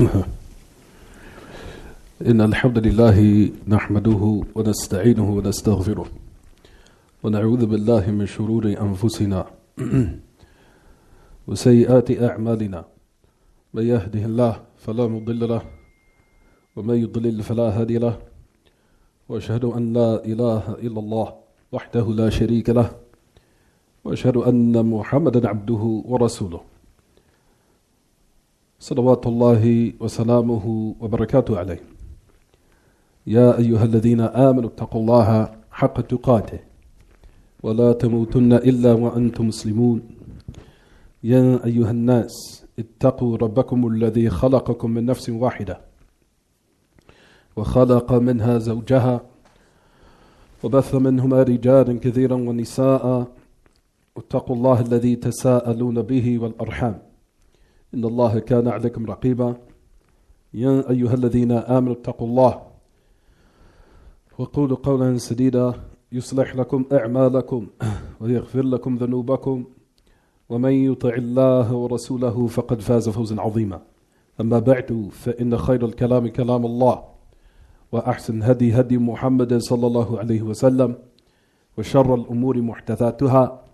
إن الحمد لله نحمده ونستعينه ونستغفره ونعوذ بالله من شرور أنفسنا وسيئات أعمالنا من يهده الله فلا مضل له ومن يضلل فلا هادي له وأشهد أن لا إله إلا الله وحده لا شريك له وأشهد أن محمدا عبده ورسوله صلوات الله وسلامه وبركاته عليه. يا أيها الذين آمنوا اتقوا الله حق تقاته ولا تموتن إلا وأنتم مسلمون. يا أيها الناس اتقوا ربكم الذي خلقكم من نفس واحدة وخلق منها زوجها وبث منهما رجالا كثيرا ونساء واتقوا الله الذي تساءلون به والأرحام إن الله كان عليكم رقيبا. يا أيها الذين آمنوا اتقوا الله وقولوا قولا سديدا يصلح لكم أعمالكم ويغفر لكم ذنوبكم ومن يطع الله ورسوله فقد فاز فوزا عظيما. أما بعد فإن خير الكلام كلام الله وأحسن هدي محمد صلى الله عليه وسلم وشر الأمور محدثاتها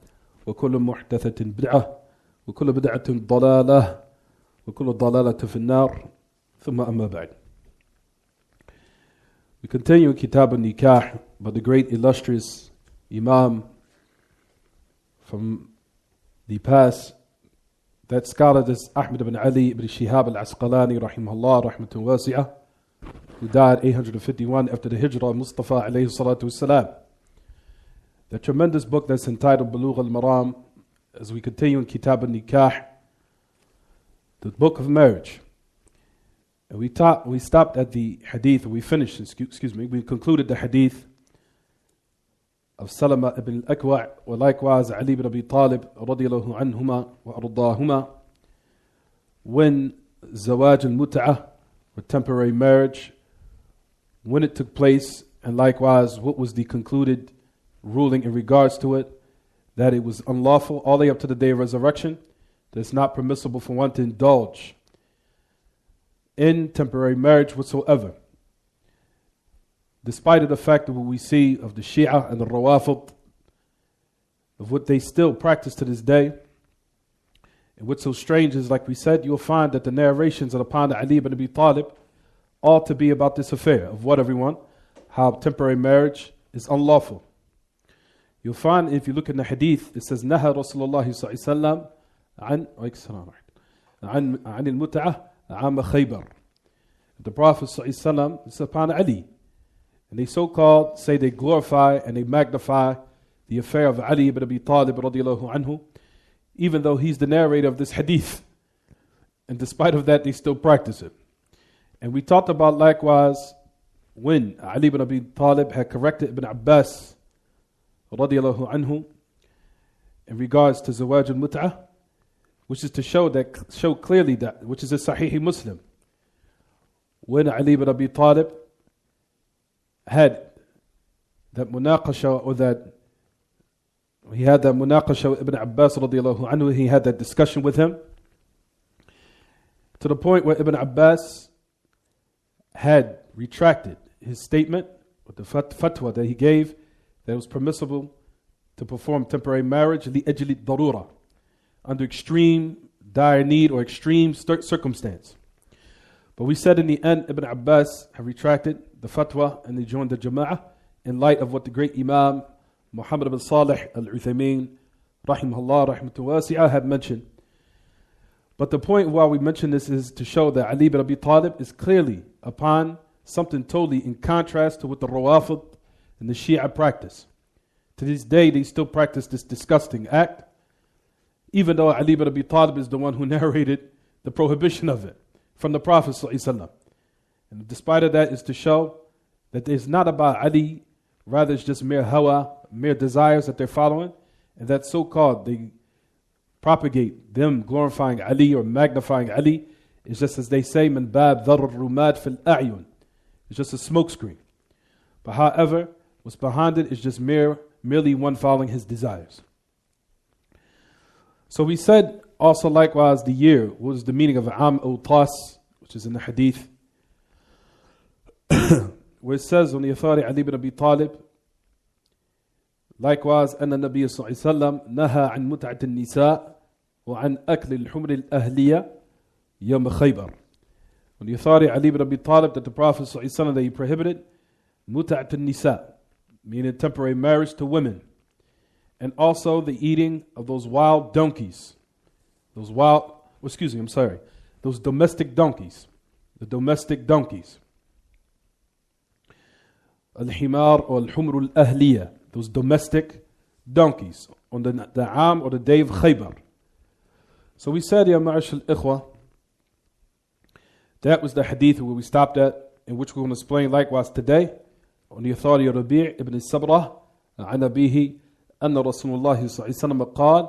وكل محدثة بدعة وكل بدعة ضلالة وكل ضلالة في النار. ثم أما بعد. We continue Kitab al-Nikah by the great illustrious Imam from the past, that scholar is Ahmad ibn Ali ibn Shihab al-Asqalani rahimahullah rahmatun wasi'ah, who died 851 after the Hijrah of Mustafa alayhi salatu wassalam. The tremendous book that's entitled Buloogh al-Maraam, as we continue in Kitab al-Nikah, the book of marriage. And we stopped at the Hadeeth, we concluded the Hadeeth of Salama ibn al-Akwa' or likewise Ali ibn Abi Talib radiyallahu anhuma wa ardahuma, when Zawaj al-Mut'ah, or temporary marriage, when it took place, and likewise what was the concluded ruling in regards to it, that it was unlawful all the way up to the day of resurrection, that it's not permissible for one to indulge in temporary marriage whatsoever. Despite of the fact of what we see of the Shia and the Rawafid, of what they still practice to this day. And what's so strange is, like we said, you'll find that the narrations are upon Ali ibn Abi Talib all to be about this affair of what, everyone? How temporary marriage is unlawful. You'll find, if you look in the Hadith, it says, Naha Rasulullah sallallahu alayhi wa sallam an al-mut'ah Am Khaybar. The Prophet ﷺ is upon Ali. And they so-called say they glorify and they magnify the affair of Ali ibn Abi Talib radiyallahu anhu, even though he's the narrator of this hadith. And despite of that, they still practice it. And we talked about likewise when Ali ibn Abi Talib had corrected Ibn Abbas radiyallahu anhu in regards to Zawaj al-Mut'ah, which is to show clearly that, which is a Sahih Muslim, when Ali ibn Abi Talib had that munaqasha, or that he had that munaqasha with Ibn Abbas radiyallahu anhu, he had that discussion with him, to the point where Ibn Abbas had retracted his statement with the fatwa that he gave that it was permissible to perform temporary marriage li ajli darura, under extreme dire need or extreme circumstance. But we said in the end, Ibn Abbas have retracted the fatwa and they joined the Jama'ah in light of what the great Imam Muhammad ibn Salih al-Uthaymeen rahimahullah rahmatun wasi'ah had mentioned. But the point why we mention this is to show that Ali ibn Abi Talib is clearly upon something totally in contrast to what the Rawafid and the Shia practice. To this day, they still practice this disgusting act, even though Ali ibn Abi Talib is the one who narrated the prohibition of it from the Prophet ﷺ. And despite of that is to show that it's not about Ali, rather it's just mere hawa, mere desires that they're following, and that so-called they propagate them glorifying Ali or magnifying Ali is just, as they say, min bab dharr rumad fil a'yun. It's just a smokescreen. But however, what's behind it is just merely one following his desires. So we said also likewise the year, what was the meaning of Am al-Tas, which is in the Hadeeth, where it says on the authority Ali ibn Abi Talib, likewise, أن النبي صلى الله عليه وسلم نهى عن متعة النساء وعن أكل الحمر الأهلية يوم خيبر. On the authority Ali ibn Abi Talib, that the Prophet صلى الله عليه وسلم, that he prohibited متعة النساء, meaning temporary marriage to women, and also the eating of those wild donkeys, those domestic donkeys, the domestic donkeys. Al-Himar or Al-Humr al-Ahliya, those domestic donkeys on the Am or the day of Khaybar. So we said, Ya Ma'ash al-Ikhwa, that was the hadith where we stopped at, in which we're going to explain likewise today, on the authority of Rabi' ibn Sabrah, عن أبيه أن رسول الله صلى الله عليه وسلم قال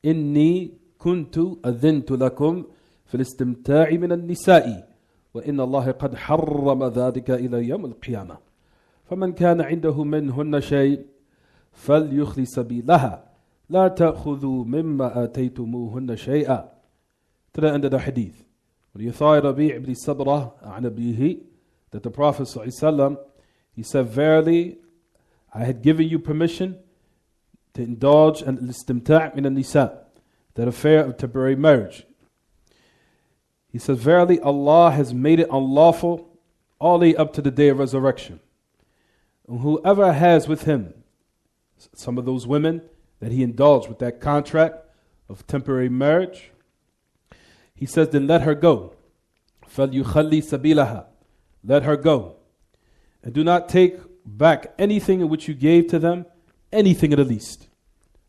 إني كنت أذنت لكم في الاستمتاع من النساء وإن الله قد حرم ذلك إلى يوم القيامة فمن كان عنده منهن شيء فليخلي سبيلها لا تأخذوا مما آتيتموهن شيئا. To the end of the hadith. When the authority Rabi' ibn Sabrah عن أبيه, that the Prophet صلى الله عليه وسلم, he said, verily, I had given you permission to indulge in al-istimta' min al-nisa, that affair of temporary marriage. He says, verily, Allah has made it unlawful all the way up to the day of resurrection. And whoever has with him some of those women that he indulged with that contract of temporary marriage, he says, then let her go. فَلْيُخَلِّ سَبِيلَهَا, let her go. And do not take back anything in which you gave to them, anything at the least.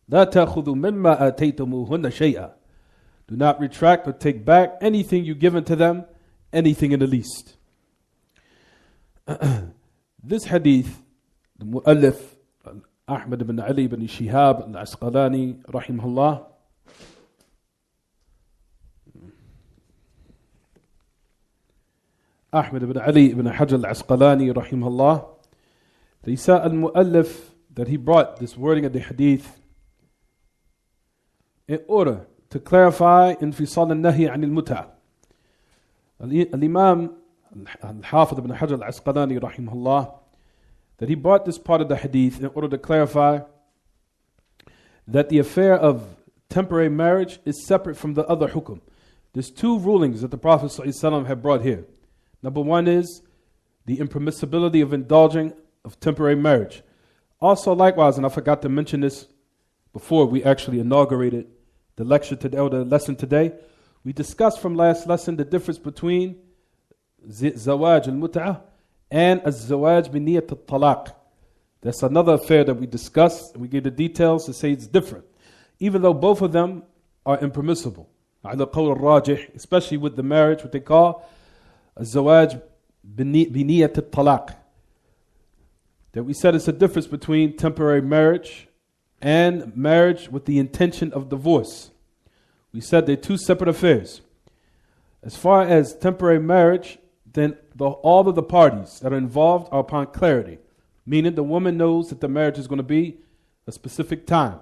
لا تأخذوا مما آتيتموهن شيئا. Do not retract or take back anything you've given to them, anything in the least. This hadith, the Mu'allif Ahmad ibn Ali ibn Shihab al-Asqalani rahimahullah, Ahmad ibn Ali ibn Hajar al-Asqalani rahimahullah, they said al-Mu'allif, that he brought this wording of the hadith in order to clarify infisal al-nahi an al-mut'a. Al-Imam al-Hafidh ibn Hajar al-Asqalani rahimahullah, that he brought this part of the hadith in order to clarify that the affair of temporary marriage is separate from the other hukum. There's two rulings that the Prophet ﷺ had brought here. Number one is the impermissibility of indulging of temporary marriage. Also likewise, and I forgot to mention this before we actually inaugurated the lecture today, or the lesson today, we discussed from last lesson the difference between zawaj al-mut'ah and az-zawaj bi niyyat al-talaq. That's another affair that we discussed, and we gave the details to say it's different, even though both of them are impermissible. Ala qawl al-rajih, especially with the marriage, what they call az-zawaj bi niyyat al-talaq. That we said it's a difference between temporary marriage and marriage with the intention of divorce. We said they're two separate affairs. As far as temporary marriage, then all of the parties that are involved are upon clarity, meaning the woman knows that the marriage is going to be a specific time.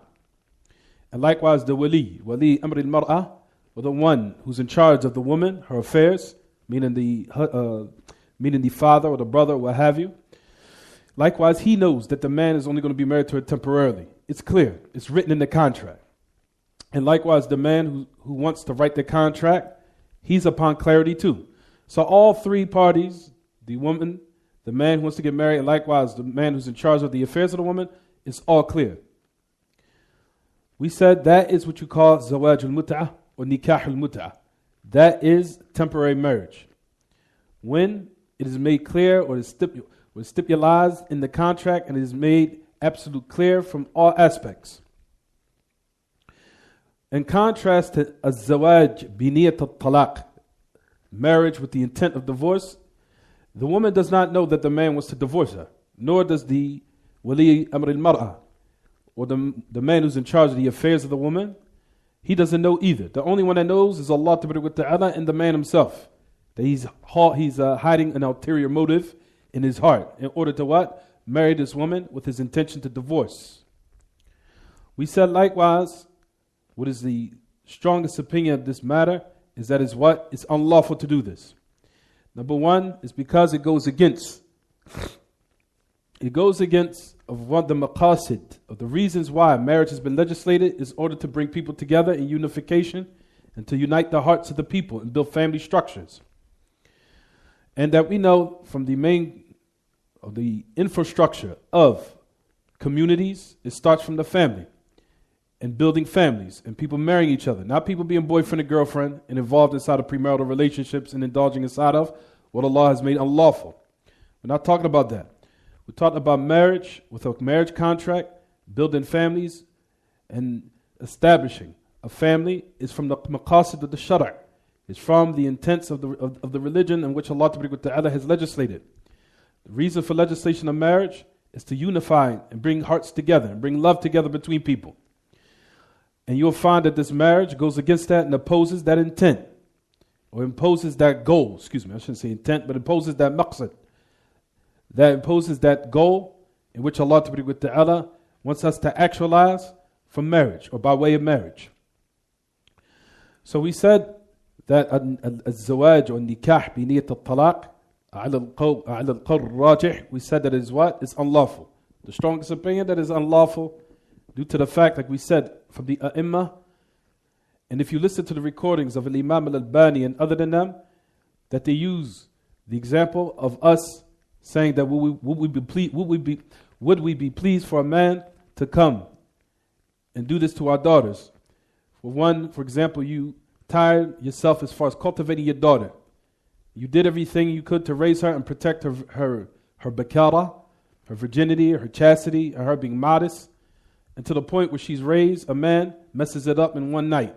And likewise the wali amr al-mar'ah, or the one who's in charge of the woman, her affairs, meaning the father or the brother or what have you. Likewise, he knows that the man is only going to be married to her temporarily. It's clear. It's written in the contract. And likewise, the man who wants to write the contract, he's upon clarity too. So all three parties, the woman, the man who wants to get married, and likewise the man who's in charge of the affairs of the woman, it's all clear. We said that is what you call zawaj al-mut'ah or nikah al-mut'ah. That is temporary marriage. When it is made clear or is stipulated in the contract and it is made absolute clear from all aspects. In contrast to az-zawaj bi niyyat al-talaq, marriage with the intent of divorce, the woman does not know that the man wants to divorce her, nor does the wali amr al-mar'ah, or the man who's in charge of the affairs of the woman. He doesn't know either. The only one that knows is Allah Ta'ala and the man himself. That he's hiding an ulterior motive in his heart in order to what? Marry this woman with his intention to divorce. We said likewise, what is the strongest opinion of this matter is that it's unlawful to do this. Number one is because it goes against of one of the maqasid, of the reasons why marriage has been legislated, is in order to bring people together in unification and to unite the hearts of the people and build family structures. And that we know from the infrastructure of communities, it starts from the family and building families and people marrying each other. Not people being boyfriend and girlfriend and involved inside of premarital relationships and indulging inside of what Allah has made unlawful. We're not talking about that. We're talking about marriage with a marriage contract, building families and establishing a family is from the maqasid of the shara'. It's from the intents of the religion in which Allah Ta'ala has legislated. The reason for legislation of marriage is to unify and bring hearts together and bring love together between people. And you'll find that this marriage goes against that and opposes that intent, or imposes that goal. Excuse me, I shouldn't say intent, but imposes that maqsad. That imposes that goal in which Allah Ta'ala wants us to actualize from marriage or by way of marriage. So we said that al-zawaj or nikah bi niyat al-talaq ala al-qawl rajih, we said that it is what? It's unlawful. The strongest opinion that is unlawful due to the fact, like we said, from the A'imma. And if you listen to the recordings of Imam al-Albani and other than them, that they use the example of us saying that would we be pleased for a man to come and do this to our daughters? For example, you tired yourself as far as cultivating your daughter. You did everything you could to raise her and protect her bakara, her virginity, her chastity, her being modest, and to the point where she's raised, a man messes it up in one night.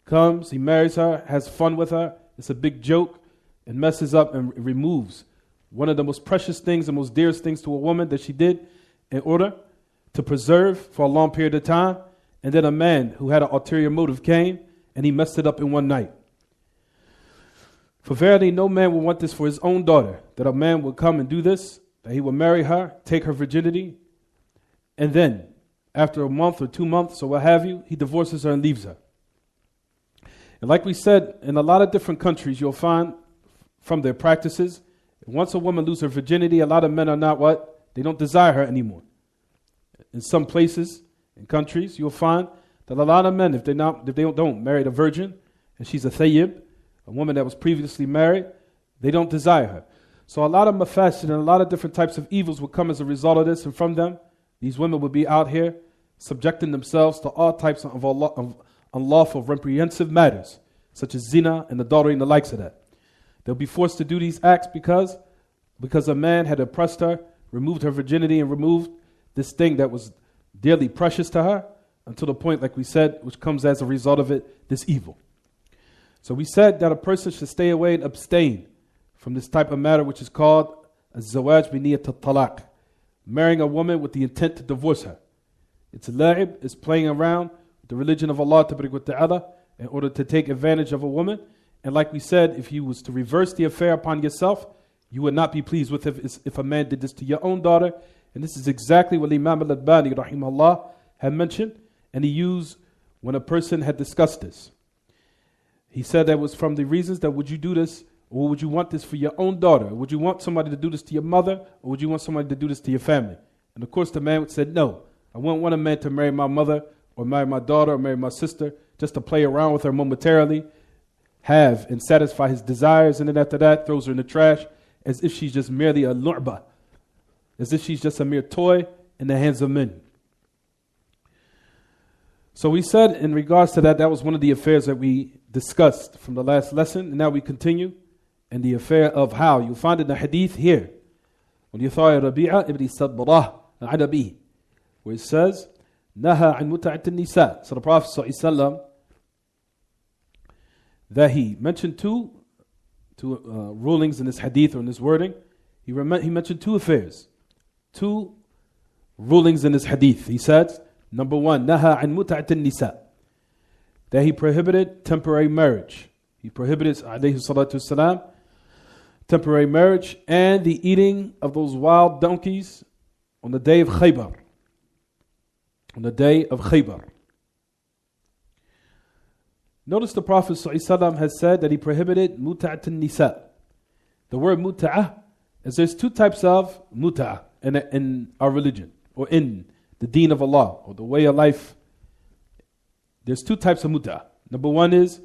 Comes, he marries her, has fun with her, it's a big joke, and messes up and removes one of the most precious things, the most dearest things to a woman that she did in order to preserve for a long period of time. And then a man who had an ulterior motive came and he messed it up in one night. For verily no man will want this for his own daughter, that a man will come and do this, that he will marry her, take her virginity, and then after a month or 2 months or what have you, he divorces her and leaves her. And like we said, in a lot of different countries, you'll find from their practices, once a woman loses her virginity, a lot of men are not what? They don't desire her anymore. In some places, in countries, you'll find that a lot of men, if they don't marry a virgin, and she's a thayyib, a woman that was previously married, they don't desire her. So a lot of mafasid and a lot of different types of evils will come as a result of this, and from them, these women will be out here subjecting themselves to all types of unlawful, reprehensive matters, such as zina and adultery and the likes of that. They'll be forced to do these acts because a man had oppressed her, removed her virginity, and removed this thing that was dearly precious to her, until the point, like we said, which comes as a result of it, this evil. So we said that a person should stay away and abstain from this type of matter, which is called az-zawaj bi niyat al-talaq, marrying a woman with the intent to divorce her. It's la'ib, it's playing around with the religion of Allah Ta'ala in order to take advantage of a woman. And like we said, if you was to reverse the affair upon yourself, you would not be pleased with it if a man did this to your own daughter. And this is exactly what Imam al-Albani rahimahullah had mentioned, and he used when a person had discussed this. He said that was from the reasons that would you do this, or would you want this for your own daughter? Would you want somebody to do this to your mother, or would you want somebody to do this to your family? And of course the man said, no, I wouldn't want a man to marry my mother, or marry my daughter, or marry my sister, just to play around with her momentarily, have and satisfy his desires, and then after that throws her in the trash as if she's just merely a lu'ba, as if she's just a mere toy in the hands of men. So we said in regards to that, that was one of the affairs that we discussed from the last lesson, and now we continue in the affair of how. You'll find in the hadith here, when you thought Rabi'a ibn Sadbarah al-Adabi, where it says, Naha an muta'at al-nisa. So the Prophet ﷺ, that he mentioned two rulings in this hadith or in this wording. He mentioned two affairs, two rulings in this hadith. He said, number one, Naha an muta'at al-nisa, that he prohibited temporary marriage. He prohibited, alayhi salatu wasalam, temporary marriage and the eating of those wild donkeys on the day of Khaybar. On the day of Khaybar. Notice the Prophet ﷺ has said that he prohibited muta'at al-nisa, The word mut'ah is there's two types of mut'ah in our religion, or in the deen of Allah, or the way of life. There's two types of mut'ah. Number one is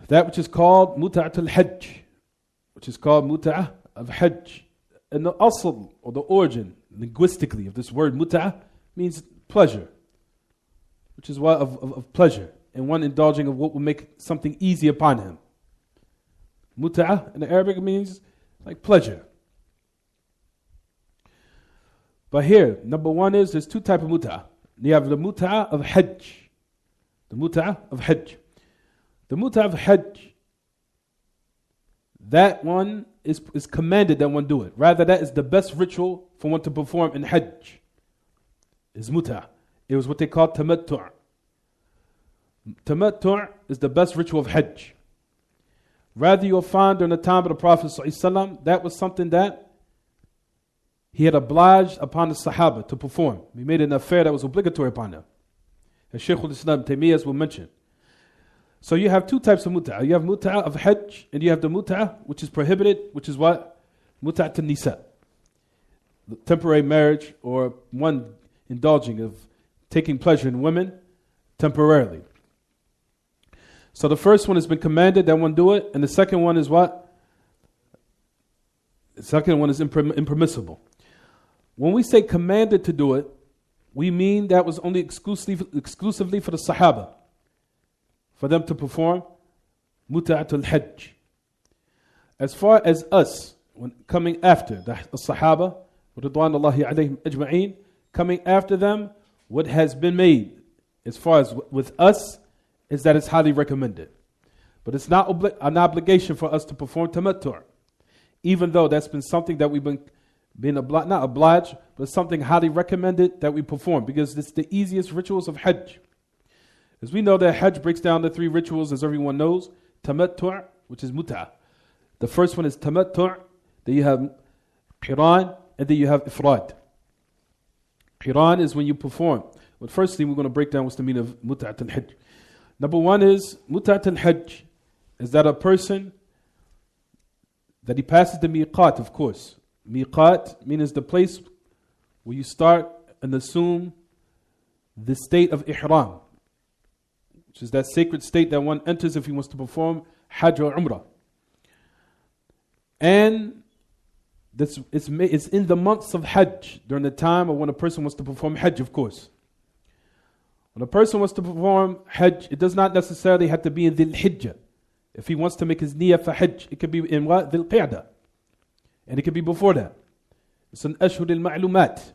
that which is called mut'ah al-hajj, which is called mut'ah of hajj. And the asl, or the origin, linguistically, of this word mut'ah means pleasure, which is what of pleasure, and one indulging of what will make something easy upon him. Mut'ah in Arabic means like pleasure. But here, number one is there's two types of mut'ah. You have the mut'ah of hajj. The mut'ah of hajj. The mut'ah of hajj, that one is commanded that one do it. Rather, that is the best ritual for one to perform in hajj. Is mut'ah. It was what they call tamattu'. Tamattu' is the best ritual of hajj. Rather, you'll find during the time of the Prophet ﷺ, that was something that he had obliged upon the Sahaba to perform. He made an affair that was obligatory upon them. As Shaykh al-Islam Taymiyyah will mention. So you have two types of mut'ah. You have mut'ah of hajj, and you have the mut'ah which is prohibited, which is what? Mut'ah an-nisa. Temporary marriage, or one indulging of taking pleasure in women temporarily. So the first one has been commanded that one do it, and the second one is what? The second one is impermissible. When we say commanded to do it, we mean that was only exclusively for the Sahaba, for them to perform mut'at al-hajj. As far as us, when coming after the Sahaba, ridwanullahi alayhim ajma'een, coming after them, what has been made as far as with us is that it's highly recommended. But it's not an obligation for us to perform tamattu', even though that's been something that we've been not obliged, but something highly recommended that we perform, because it's the easiest rituals of hajj. As we know that hajj breaks down to three rituals, as everyone knows. Tamattu', which is mut'ah. The first one is tamattu', then you have qiran, and then you have ifrad. Qiran is when you perform. But firstly, we're going to break down what's the meaning of mut'at al-hajj. Number one is mut'at al-hajj is that a person that he passes the miqat, of course. Miqat means the place where you start and assume the state of ihram, which is that sacred state that one enters if he wants to perform hajj or umrah. And it's in the months of hajj, during the time of when a person wants to perform hajj, of course. When a person wants to perform hajj, it does not necessarily have to be in Dhul Hijjah. If he wants to make his niyyah for hajj, it could be in what? Dhul Qa'dah. And it could be before that. It's an ashhur al-ma'lumat.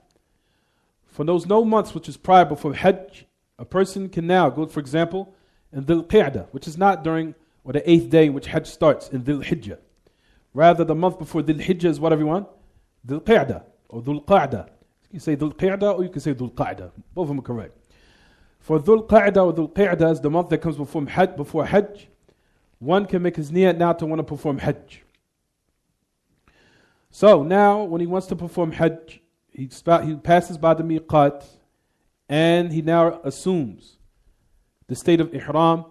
For those no months which is prior before hajj, a person can now go, for example, in Dhul Qa'dah, which is not during or the 8th day in which hajj starts in Dhul Hijjah. Rather, the month before Dhul Hijjah is what, everyone? Dhul Qa'dah or Dhul Qa'dah. You can say Dhul Qa'dah or you can say Dhul Qa'dah. Both of them are correct. For Dhul Qa'dah or Dhul Qa'dah is the month that comes before hajj. One can make his niyyah now to want to perform hajj. So now, when he wants to perform hajj, he passes by the miqat, and he now assumes the state of ihram,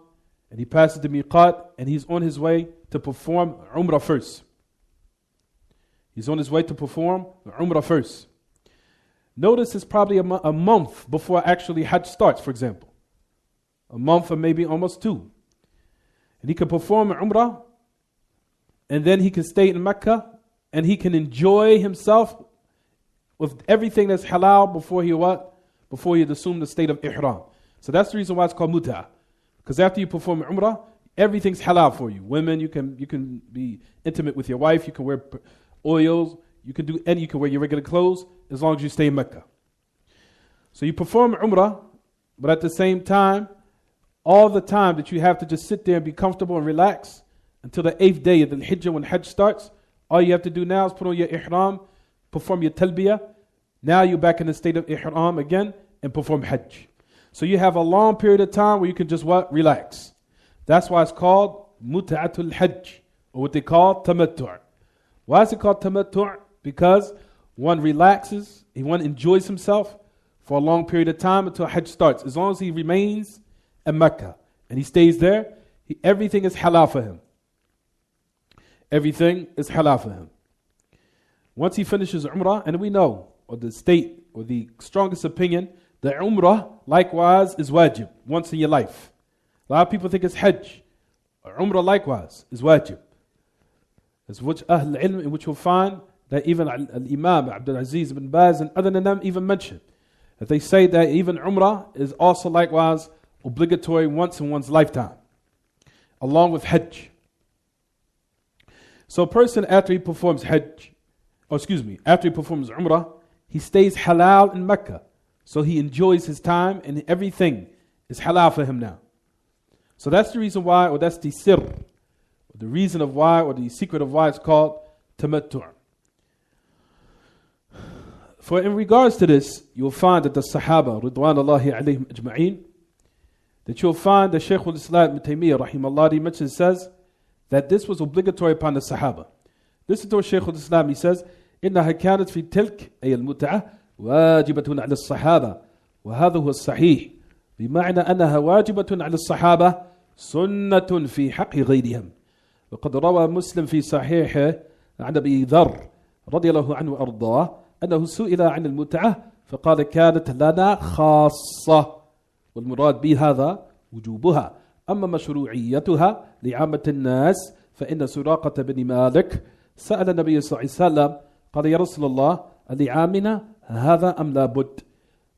and he passes the miqat, and he's on his way to perform umrah first. He's on his way to perform umrah first. Notice it's probably a month before actually hajj starts, for example. A month or maybe almost two. And he can perform umrah, and then he can stay in Mecca, and he can enjoy himself with everything that's halal before he what? Before he assume the state of ihram. So that's the reason why it's called mut'ah. Because after you perform umrah, everything's halal for you. Women, you can be intimate with your wife, you can wear oils, you can wear your regular clothes as long as you stay in Mecca. So you perform umrah, but at the same time, all the time that you have to just sit there and be comfortable and relax until the 8th day of the Hijjah when Hajj starts, all you have to do now is put on your ihram, perform your talbiyah. Now you're back in the state of ihram again and perform Hajj. So you have a long period of time where you can just what? Relax. That's why it's called mut'atul hajj, or what they call tamattu'. Why is it called tamattu'? Because one relaxes, one enjoys himself for a long period of time until Hajj starts. As long as he remains in Mecca and he stays there, everything is halal for him. everything is halal for him. Once he finishes Umrah, and we know, or the state, or the strongest opinion, that Umrah likewise is wajib, once in your life. A lot of people think it's Hajj. Umrah likewise is wajib. As which Ahl Ilm, in which you'll find that even Al-Imam Abdur-Aziz ibn Baz and other than them even mention that they say that even Umrah is also likewise obligatory once in one's lifetime, along with Hajj. So a person after he performs after he performs Umrah, he stays halal in Mecca. So he enjoys his time and everything is halal for him now. So that's the reason why, or that's the sir, the reason of why, or the secret of why it's called tamattu'. For in regards to this, you'll find that the Sahaba, Ridwanullahi alayhim ajma'een, that you'll find that Shaykh al-Islam Ibn Taymiyyah, rahimahullah, he mentions, says that this was obligatory upon the Sahaba. Listen to what Shaykh al-Islam, he says, إنها كانت في تلك أي المتعة واجبة على الصحابة وهذا هو الصحيح بمعنى أنها واجبة على الصحابة سنة في حق غيرهم. وقد روى مسلم في صحيحه عن أبي ذر رضي الله عنه وأرضاه أنه سئل عن المتعة فقال كانت لنا خاصة والمراد بهذا وجوبها أما مشروعيتها لعامة الناس فإن سراقة بن مالك سأل النبي صلى الله عليه وسلم قال يا رسول الله لعامنا هذا أم لابد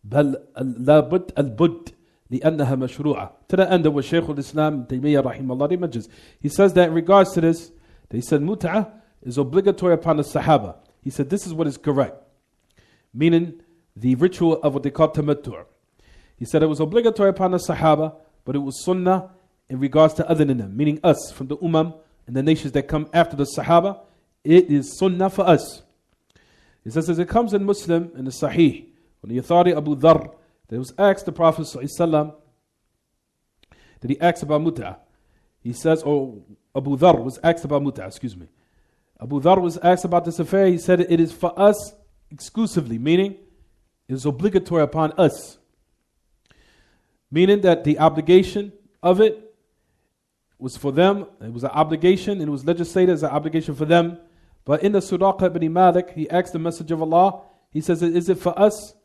بل لابد البد لأنها مشروعة. To the end of what Shaykh al-Islam Taymiyyah rahimahullah mentions. He says that in regards to this, they said mut'ah is obligatory upon the Sahaba. He said this is what is correct, meaning the ritual of what they call tamattu'. He said it was obligatory upon the Sahaba, but it was sunnah in regards to other than them, meaning us from the Ummam and the nations that come after the Sahaba. It is sunnah for us. He says as it comes in Muslim in the Sahih, when the authority Abu Dharr, that was asked the Prophet ﷺ, that he asked about mut'ah. He says, or Abu Dharr was asked about mut'ah, Abu Dharr was asked about this affair. He said it is for us exclusively, meaning it is obligatory upon us. Meaning that the obligation of it was for them. It was an obligation and it was legislated as an obligation for them. But in the Suraqa ibn Malik, he asked the Messenger of Allah, he says, is it for us?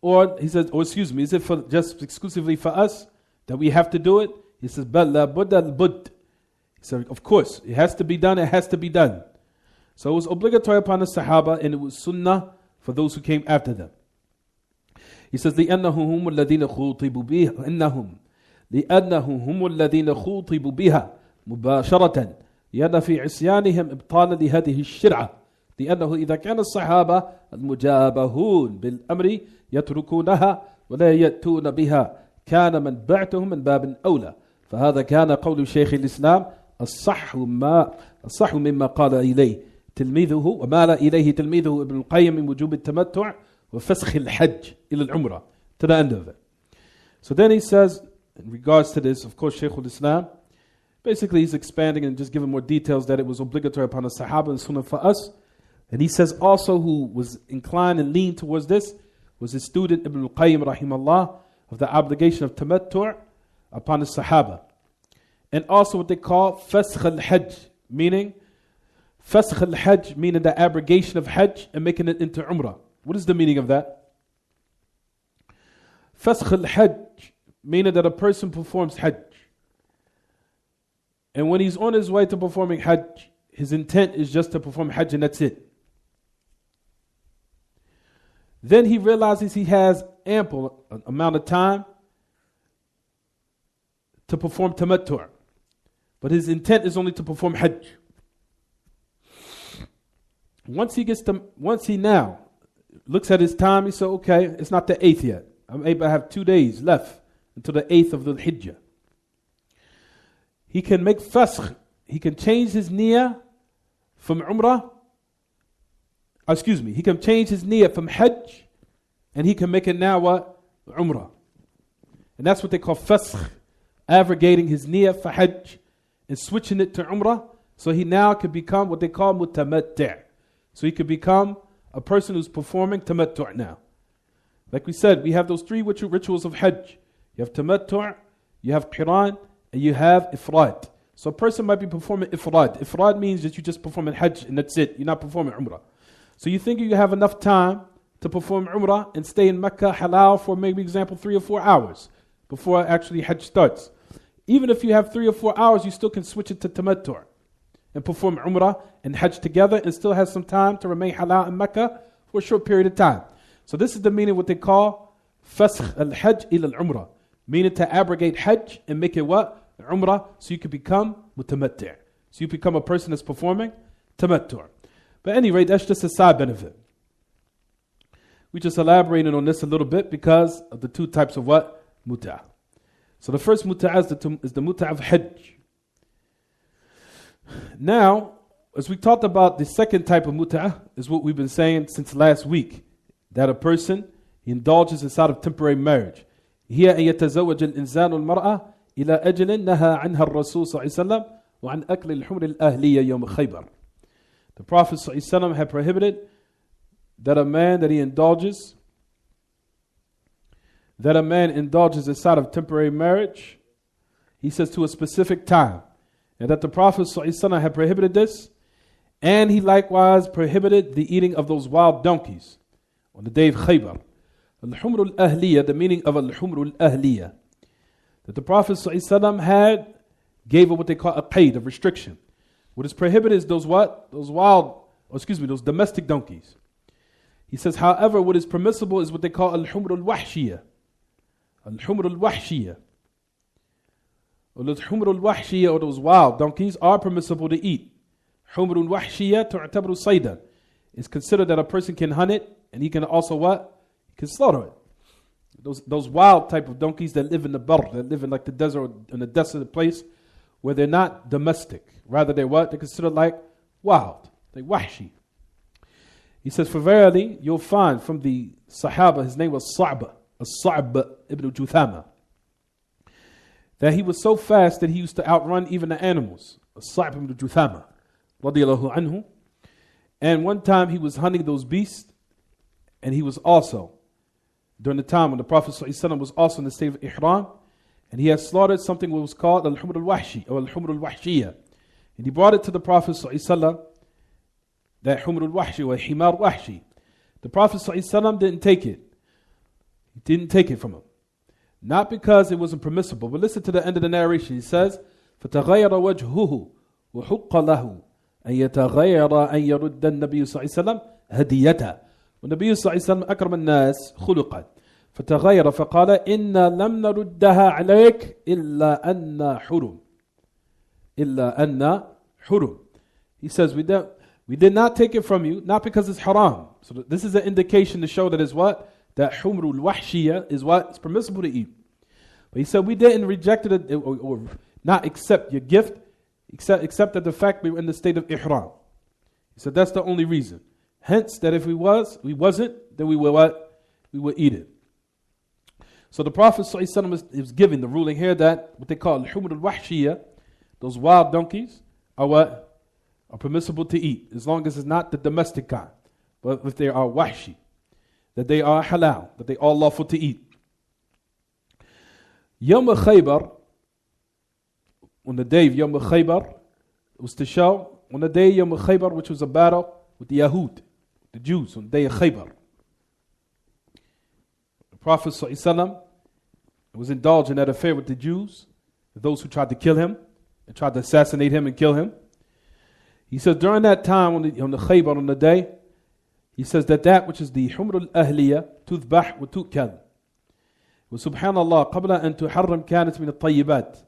Or he says, is it for just exclusively for us that we have to do it? He says, Bal la budda al bud. He said, of course, it has to be done, it has to be done. So it was obligatory upon the Sahaba and it was sunnah for those who came after them. He says, لأنهم هم الذين خوطبوا بها لأنهم هم الذين خوطبوا بها مباشرة لأن في عصيانهم إبطالا لهذه الشرعة لأنه إذا كان الصحابة المجابهون بالأمر يتركونها ولا يأتون بها كان من بعتهم من باب أولى فهذا كان قول شيخ الإسلام الصح مما قال إليه تلميذه ومال إليه تلميذه ابن القيم من وجوب التمتع وفسخ الحج إلى العمرة, to the end of it. So then he says, in regards to this, of course, Shaykh al-Islam, basically he's expanding and just giving more details that it was obligatory upon the Sahaba and Sunnah for us. And he says also who was inclined and leaned towards this was his student Ibn al-Qayyim rahimahullah, of the obligation of tamattu' upon the Sahaba. And also what they call fasakh al-Hajj, meaning fasakh al-Hajj, meaning the abrogation of Hajj and making it into Umrah. What is the meaning of that? Fasakh al-Hajj, meaning that a person performs Hajj. And when he's on his way to performing Hajj, his intent is just to perform Hajj and that's it. Then he realizes he has ample amount of time to perform tamattu'. But his intent is only to perform Hajj. Once he now looks at his time, he says, okay, it's not the 8th yet. I'm able to have 2 days left until the 8th of the Hijjah. He can make fasakh. He can change his niyyah from Umrah. He can change his niyyah from Hajj and he can make it now what? Umrah. And that's what they call fasakh. Abrogating his niyyah for Hajj and switching it to Umrah. So he now can become what they call mutamatti'. So he could become a person who's performing tamattu' now. Like we said, we have those 3 rituals of Hajj. You have tamattu', you have qiran, and you have ifrad. So a person might be performing ifrad. Ifrad means that you just performing hajj and that's it. You're not performing umrah. So you think you have enough time to perform umrah and stay in Mecca halal for maybe example 3 or 4 hours before actually hajj starts. Even if you have 3 or 4 hours, you still can switch it to tamattu' and perform umrah and hajj together and still have some time to remain halal in Mecca for a short period of time. So this is the meaning of what they call fasakh al-hajj ila al-umrah, meaning to abrogate hajj and make it what? Umrah, so you can become mutamattu'. So you become a person that's performing tamattu'. But at any rate, that's just a side benefit. We just elaborated on this a little bit because of the 2 types of what? Mut'ah. So the first mut'ah is the mut'ah of hajj. Now, as we talked about, the second type of mut'ah is what we've been saying since last week, that a person he indulges inside of temporary marriage. هي أن يتزوج الإنسان المرأة إلى أجل نهى عنها الرسول صلى الله عليه وسلم وعن أكل الحمر الأهلية يوم خيبر. The Prophet صلى الله عليه وسلم had prohibited that a man indulges inside of temporary marriage, he says, to a specific time. And that the Prophet ﷺ had prohibited this, and he likewise prohibited the eating of those wild donkeys on the day of Khaybar. Al-Humr al-Ahliyah, the meaning of Al-Humr al-Ahliyah, that the Prophet ﷺ gave what they call a qaid, a restriction. What is prohibited is those domestic donkeys. He says, however, what is permissible is what they call Al-Humr al-Wahshiyah. Al-Humr al-Wahshiyah. Al-Humr al-Wahshiyah, or those wild donkeys, are permissible to eat. Humr al-Wahshiyah tu'tabaru saydan. It's considered that a person can hunt it, and he can also what? He can slaughter it. Those wild type of donkeys that live in the bar, that live in like the desert or in a desolate place where they're not domestic. Rather, they're what? They're considered like wild. They're wahshi. He says, for verily, you'll find from the Sahaba, his name was Sa'b ibn Juthama, that he was so fast that he used to outrun even the animals. Sa'b ibn Juthama, radiyallahu anhu. And one time he was hunting those beasts, and he was also, during the time when the Prophet ﷺ was also in the state of ihram, and he had slaughtered something that was called al-Humr al-Wahshi, or al-Humr al-Wahshiyah. And he brought it to the Prophet ﷺ, that Humr al-Wahshi, or Himar Wahshi. The Prophet ﷺ didn't take it. He didn't take it from him. Not because it wasn't permissible, but listen to the end of the narration. He says, فَتَغَيَّرَ وَجْهُهُ وَحُقَّ لَهُ أَن يَتَغَيَّرَ أَن يَرُدَّ النَّبِيُّ صلى الله عليه وسلم هديته. والنبي صلى الله عليه وسلم أكرم الناس خلقا فتغير فقال إنا لم نردها عليك إلا أن حرم. He says, we did not take it from you, not because it's haram. So this is an indication to show that is what? That humrul wahshiyah is what? It's permissible to eat. But he said, we didn't reject it or not accept your gift, except that the fact we were in the state of ihram. He said, that's the only reason. Hence, that if we wasn't, then we would what? We would eat it. So the Prophet ﷺ is giving the ruling here that what they call al-humr al-wahshiyah, those wild donkeys, are what? Are permissible to eat, as long as it's not the domestic kind. But if they are wahshi, that they are halal, that they are lawful to eat. Yom Khaybar, on the day of Yom Khaybar, was to show, on the day of Yom Khaybar, which was a battle with the Yahud, the Jews, on the day of Khaybar. The Prophet ﷺ was indulged in that affair with the Jews, those who tried to kill him, and tried to assassinate him and kill him. He says during that time on the Khaybar, on the day, he says that which is the Humr al-Ahliyah, تذبح وتؤكل. وسبحان الله قبل أن تحرم كانت من الطيبات.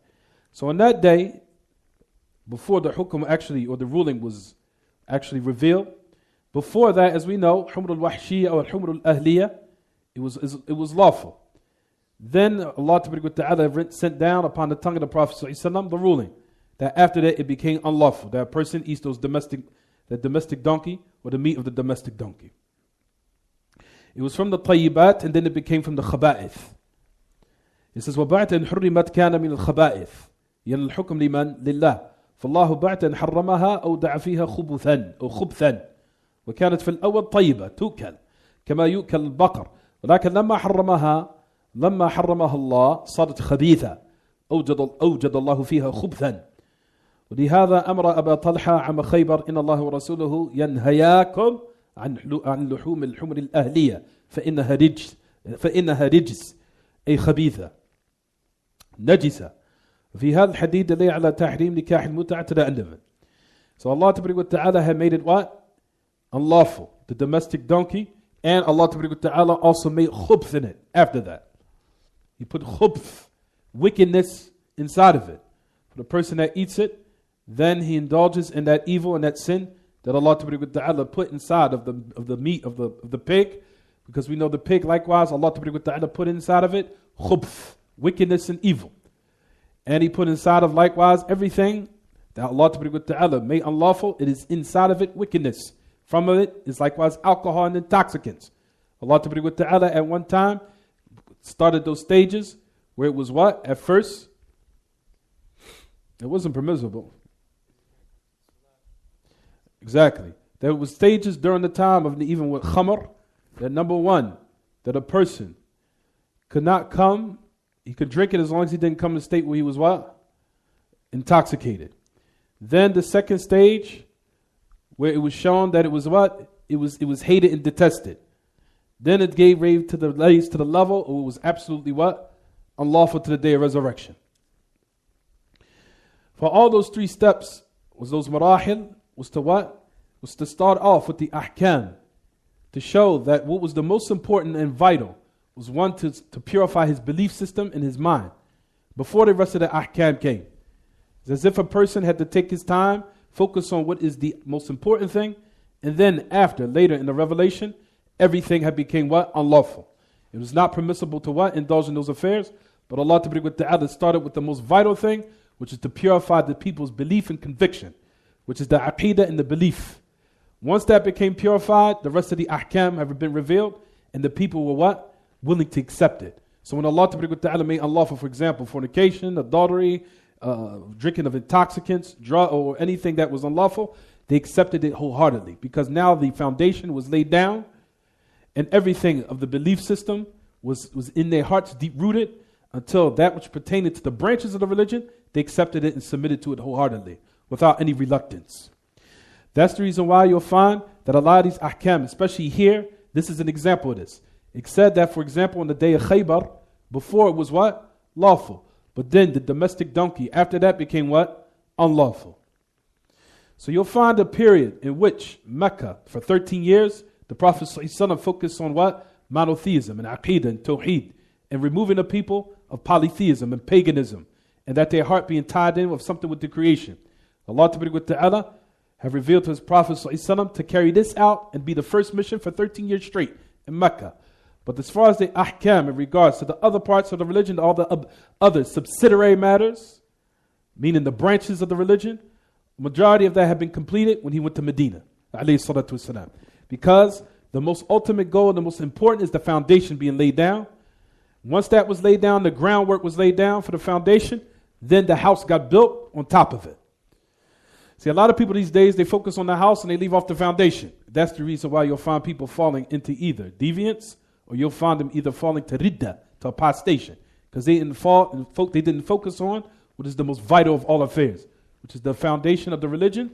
So on that day, before the hukum actually, or the ruling was actually revealed, before that, as we know, Humr al-Wahshiyah or Humr al-Ahliyah, it was lawful. Then Allah Ta'ala sent down upon the tongue of the Prophet ﷺ the ruling that after that it became unlawful, that a person eats that domestic donkey or the meat of the domestic donkey. It was from the tayyibat, and then it became from the khaba'ith. It says, وَبَعْتَ إِنْ حُرِّمَتْ كَانَ مِنَ الْخَبَائِثِ يَنَ الْحُكْمِ لِمَنْ لِلَّهِ فالله بعت أن حرمها أو دع فيها خبثا أو خبثا وكانت في الأول طيبة تؤكل كما يؤكل البقر ولكن لما حرمها الله صارت خبيثة أوجد الله فيها خبثا ولهذا أمر أبا طلحة عم خيبر إن الله ورسوله ينهياكم عن لحوم الحمر الأهلية فإنها رجس أي خبيثة نجسة. في هذا الحديث دليل على تحريم نكاح المتعة to the end of it. So Allah Ta'ala had made it what? Unlawful, the domestic donkey, and Allah Ta'ala also made khubth in it after that. He put khubth, wickedness, inside of it. For the person that eats it, then he indulges in that evil and that sin that Allah Ta'ala put inside of the meat of the pig, because we know the pig likewise Allah Ta'ala put inside of it khubth, wickedness and evil. And he put inside of likewise everything that Allah Ta'ala made unlawful, it is inside of it wickedness. From it is likewise alcohol and intoxicants. Allah Ta'ala at one time started those stages where it was what? At first, it wasn't permissible. Exactly. There was stages during the time of even with khamr, that number one, that a person could not come, he could drink it as long as he didn't come in a state where he was what? Intoxicated. Then the second stage, where it was shown that it was what? It was hated and detested. Then it gave way to the level where it was absolutely what? Unlawful to the day of resurrection. For all those three steps, was those marahil, was to what? Was to start off with the ahkam, to show that what was the most important and vital was one to purify his belief system and his mind before the rest of the ahkam came. It's as if a person had to take his time, focus on what is the most important thing, and then later in the revelation, everything had become what? Unlawful. It was not permissible to what? Indulge in those affairs, but Allah Ta'ala started with the most vital thing, which is to purify the people's belief and conviction, which is the aqidah and the belief. Once that became purified, the rest of the ahkam have been revealed, and the people were what? Willing to accept it. So when Allah Ta'ala made unlawful, for example, fornication, adultery, drinking of intoxicants, drug, or anything that was unlawful, they accepted it wholeheartedly, because now the foundation was laid down, and everything of the belief system was in their hearts deep rooted, until that which pertained to the branches of the religion, they accepted it and submitted to it wholeheartedly, without any reluctance. That's the reason why you'll find that a lot of these ahkam, especially here, this is an example of this. It said that, for example, on the day of Khaybar, before it was what? Lawful. But then the domestic donkey, after that became what? Unlawful. So you'll find a period in which Mecca, for 13 years, the Prophet ﷺ focused on what? Monotheism and aqidah and tawheed, and removing the people of polytheism and paganism, and that their heart being tied in with something with the creation. Allah Ta'ala have revealed to his Prophet ﷺ to carry this out and be the first mission for 13 years straight in Mecca. But as far as the ahkam in regards to the other parts of the religion, all the other subsidiary matters, meaning the branches of the religion, majority of that had been completed when he went to Medina, alayhi salatu wasalam. Because the most ultimate goal and the most important is the foundation being laid down. Once that was laid down, the groundwork was laid down for the foundation, then the house got built on top of it. See, a lot of people these days, they focus on the house and they leave off the foundation. That's the reason why you'll find people falling into either deviance, or you'll find them either falling to ridda, to apostation, because they didn't focus on what is the most vital of all affairs, which is the foundation of the religion,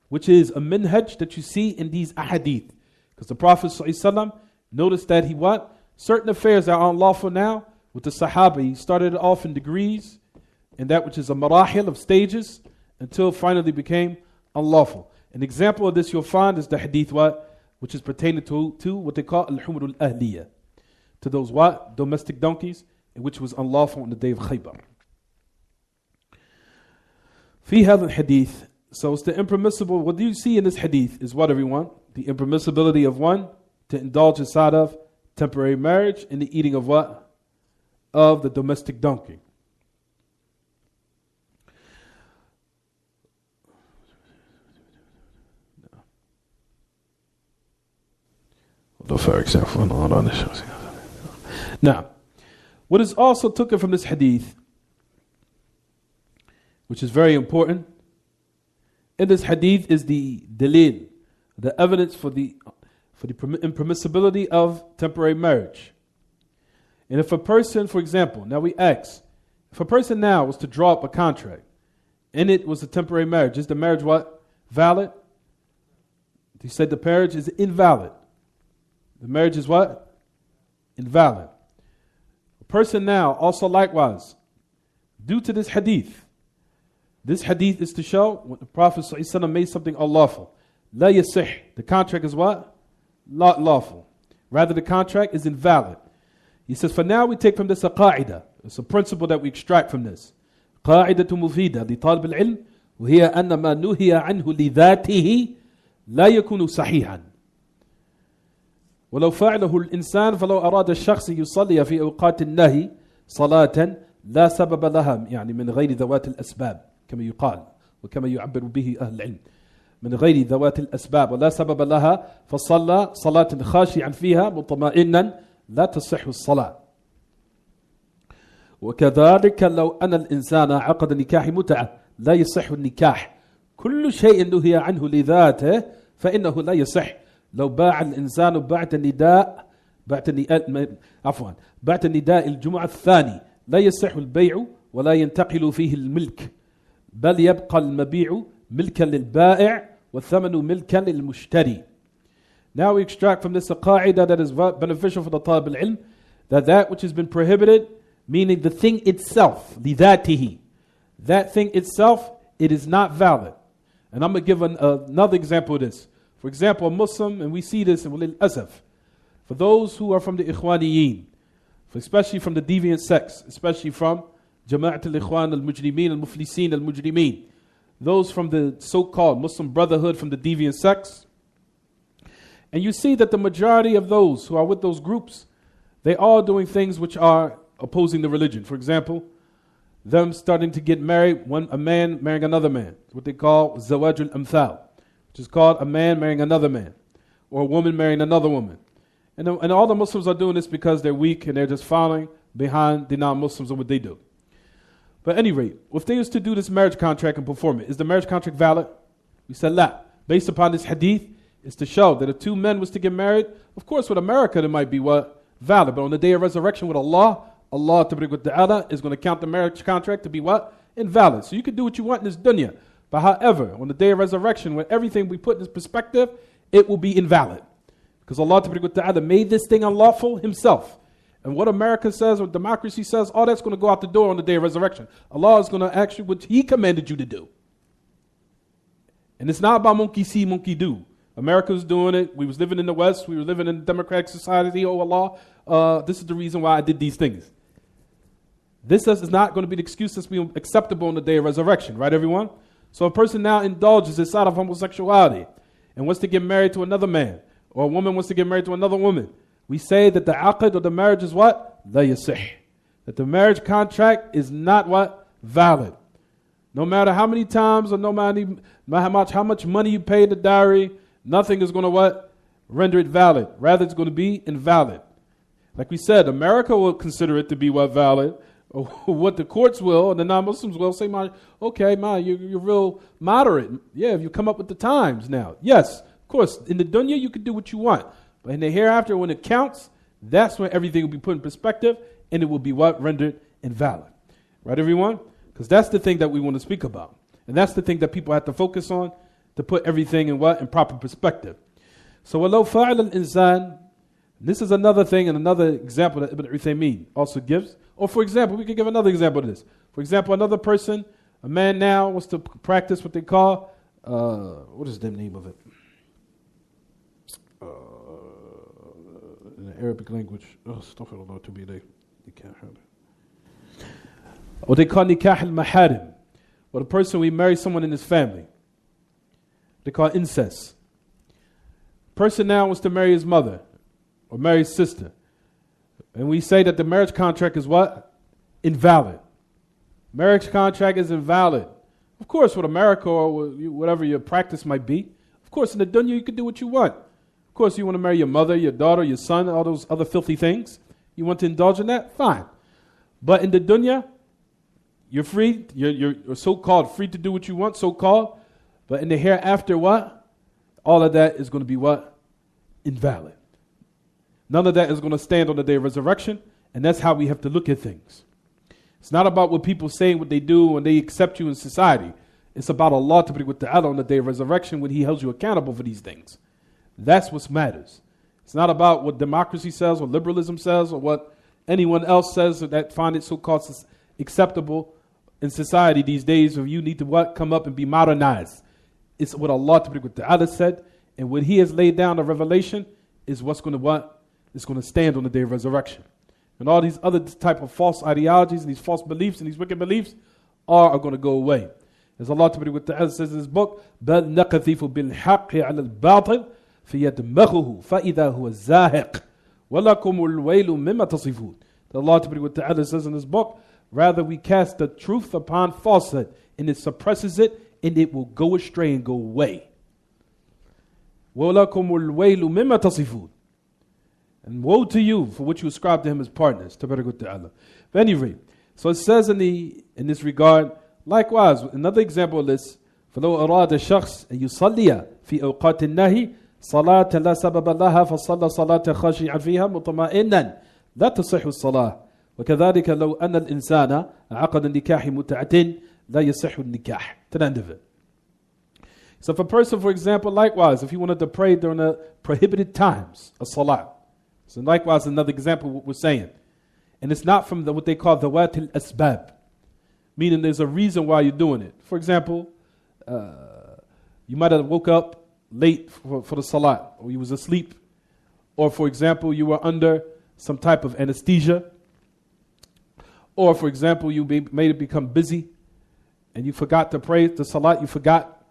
which is a minhaj that you see in these ahadith. Because the Prophet ﷺ noticed that he what? Certain affairs that are unlawful now, with the Sahaba, he started it off in degrees, and that which is a marahil of stages, until finally became unlawful. An example of this you'll find is the hadith what? Which is pertaining to what they call al-humr al-ahliyah, to those what? Domestic donkeys, which was unlawful on the day of Khaybar. Fi hadha al-hadith, so it's the impermissible. What do you see in this hadith is what, everyone? The impermissibility of one to indulge inside of temporary marriage and the eating of what? Of the domestic donkey. For example, now, what is also taken from this hadith, which is very important, in this hadith is the dalil, the evidence for the impermissibility of temporary marriage. And if a person, for example, now we ask, if a person now was to draw up a contract, in it was a temporary marriage. Is the marriage what? Valid? He said the marriage is invalid. The marriage is what? Invalid. A person now also likewise, due to this hadith is to show when the Prophet ﷺ made something unlawful. La yasih. The contract is what? Not lawful. Rather, the contract is invalid. He says, for now we take from this a qa'idah. It's a principle that we extract from this. قاعدة مفيدة لطالب العلم وهي أن ما نهي عنه لذاته لا يكون صحيحا ولو فعله الإنسان فلو أراد الشخص يصلي في أوقات النهي صلاة لا سبب لها يعني من غير ذوات الأسباب كما يقال وكما يعبر به أهل العلم من غير ذوات الأسباب ولا سبب لها فصلى صلاة خاشعا فيها مطمئنا لا تصح الصلاة وكذلك لو أن الإنسان عقد نكاح متعة لا يصح النكاح كل شيء نهي عنه لذاته فإنه لا يصح لو باع الإنسان بعد نداء الجمعة الثاني لا يصح البيع ولا ينتقل فيه الملك بل يبقى المبيع ملكا للبائع والثمن ملكا للمشتري. Now we extract from this a qa'idah that is beneficial for the talib al-ilm, that which has been prohibited, meaning the thing itself, lidatihi, that thing itself, it is not valid. And I'm going to give another example of this. For example, a Muslim, and we see this in walil asaf, for those who are from the Ikhwaniyin, especially from the deviant sects, especially from Jama'at al-Ikhwan al-Mujrimeen al-Muflisin al-Mujrimeen, those from the so-called Muslim Brotherhood from the deviant sects. And you see that the majority of those who are with those groups, they are doing things which are opposing the religion. For example, them starting to get married, a man marrying another man, what they call zawaj al-amthal, which is called a man marrying another man, or a woman marrying another woman. And all the Muslims are doing this because they're weak and they're just following behind the non-Muslims and what they do. But at any rate, if they used to do this marriage contract and perform it, is the marriage contract valid? We said la. Based upon this hadith, it's to show that if two men was to get married, of course with America it might be what? Valid. But on the day of resurrection with Allah Ta'ala is going to count the marriage contract to be what? Invalid. So you can do what you want in this dunya. But however, on the day of resurrection, when everything we put in this perspective, it will be invalid. Because Allah Ta'ala made this thing unlawful himself. And what America says, what democracy says, all that's going to go out the door on the day of resurrection. Allah is going to ask you what He commanded you to do. And it's not about monkey see, monkey do. America's doing it. We was living in the West. We were living in a democratic society. Oh Allah, this is the reason why I did these things. This is not going to be the excuse that's being acceptable on the day of resurrection. Right, everyone? So a person now indulges inside of homosexuality and wants to get married to another man, or a woman wants to get married to another woman. We say that the aqd or the marriage is what? La yasih. That the marriage contract is not what? Valid. No matter how many times or no matter how much money you pay the dowry, nothing is going to what? Render it valid. Rather, it's going to be invalid. Like we said, America will consider it to be what? Valid. Or what the courts will, and the non-Muslims will say, you're real moderate. Yeah, if you come up with the times now. Yes, of course, in the dunya you can do what you want. But in the hereafter, when it counts, that's when everything will be put in perspective, and it will be what? Rendered invalid. Right, everyone? Because that's the thing that we want to speak about. And that's the thing that people have to focus on, to put everything in what? In proper perspective. So, وَلَوْ فَعَلَ الْإِنسَانِ, this is another thing and another example that Ibn Uthaymeen also gives. Or for example, we could give another example of this. For example, another person, a man now wants to practice what they call, what is the name of it? In the Arabic language. Astaghfirullah to be they can't have it. What they call nikah al-maharim. Or the person we marry someone in his family. They call incest. Person now wants to marry his mother or marry his sister. And we say that the marriage contract is what? Invalid. Marriage contract is invalid. Of course, with America or whatever your practice might be, of course, in the dunya you can do what you want. Of course, you want to marry your mother, your daughter, your son, all those other filthy things. You want to indulge in that? Fine. But in the dunya, you're free. You're so-called free to do what you want, so-called. But in the hereafter, what? All of that is going to be what? Invalid. None of that is going to stand on the day of resurrection, and that's how we have to look at things. It's not about what people say, what they do, when they accept you in society. It's about Allah ta'ala on the day of resurrection when He holds you accountable for these things. That's what matters. It's not about what democracy says or liberalism says or what anyone else says that find it so-called acceptable in society these days, where you need to come up and be modernized. It's what Allah ta'ala said, and what He has laid down, the revelation, is what's going to It's going to stand on the day of resurrection. And all these other type of false ideologies and these false beliefs and these wicked beliefs are going to go away. As Allah ta'ala says in His book, بَلْ نَقَذِفُ بِالْحَقِّ عَلَى الْبَاطِلِ فَيَدْمَغُهُ فَإِذَا هُوَ الزَّاهِقُ وَلَكُمُ الْوَيْلُ مِمَّا تَصِفُونَ. Allah ta'ala says in His book, rather we cast the truth upon falsehood, and it suppresses it, and it will go astray and go away. وَلَكُمُ الْوَيْلُ مِمَّا تَصِفُونَ. And woe to you for what you ascribe to Him as partners. Ta'ala. At any rate, so it says in this regard, likewise, another example of this, فَلَوْ أَرَادَ الشَّخْص أَن يُصَلِّيَ فِي أَوْقَاتِ النَّهِي صَلَاةً لَا سَبَبَ لَهَا فَصَلَّى صَلَاةً خَاشِعًا فِيهَا مُطْمَئِنًا لَا تَصِحُّ الصَّلَاةُ وَكَذَلِكَ لَوْ أَنَّ الْإِنسَانَ عَقَدَ النِّكَاحِ مُتَعَةٍ لَا يَصِحُّ النِّكَاحِ. To the end of it. So if a person, for example, likewise, if he wanted to pray during the prohibited times of salah, so likewise another example of what we're saying, and it's not from what they call the dhawat al-asbab, meaning there's a reason why you're doing it. For example, you might have woke up late for the salah, or you was asleep, or for example, you were under some type of anesthesia, or for example, you made it become busy, and you forgot to pray the salat, you forgot.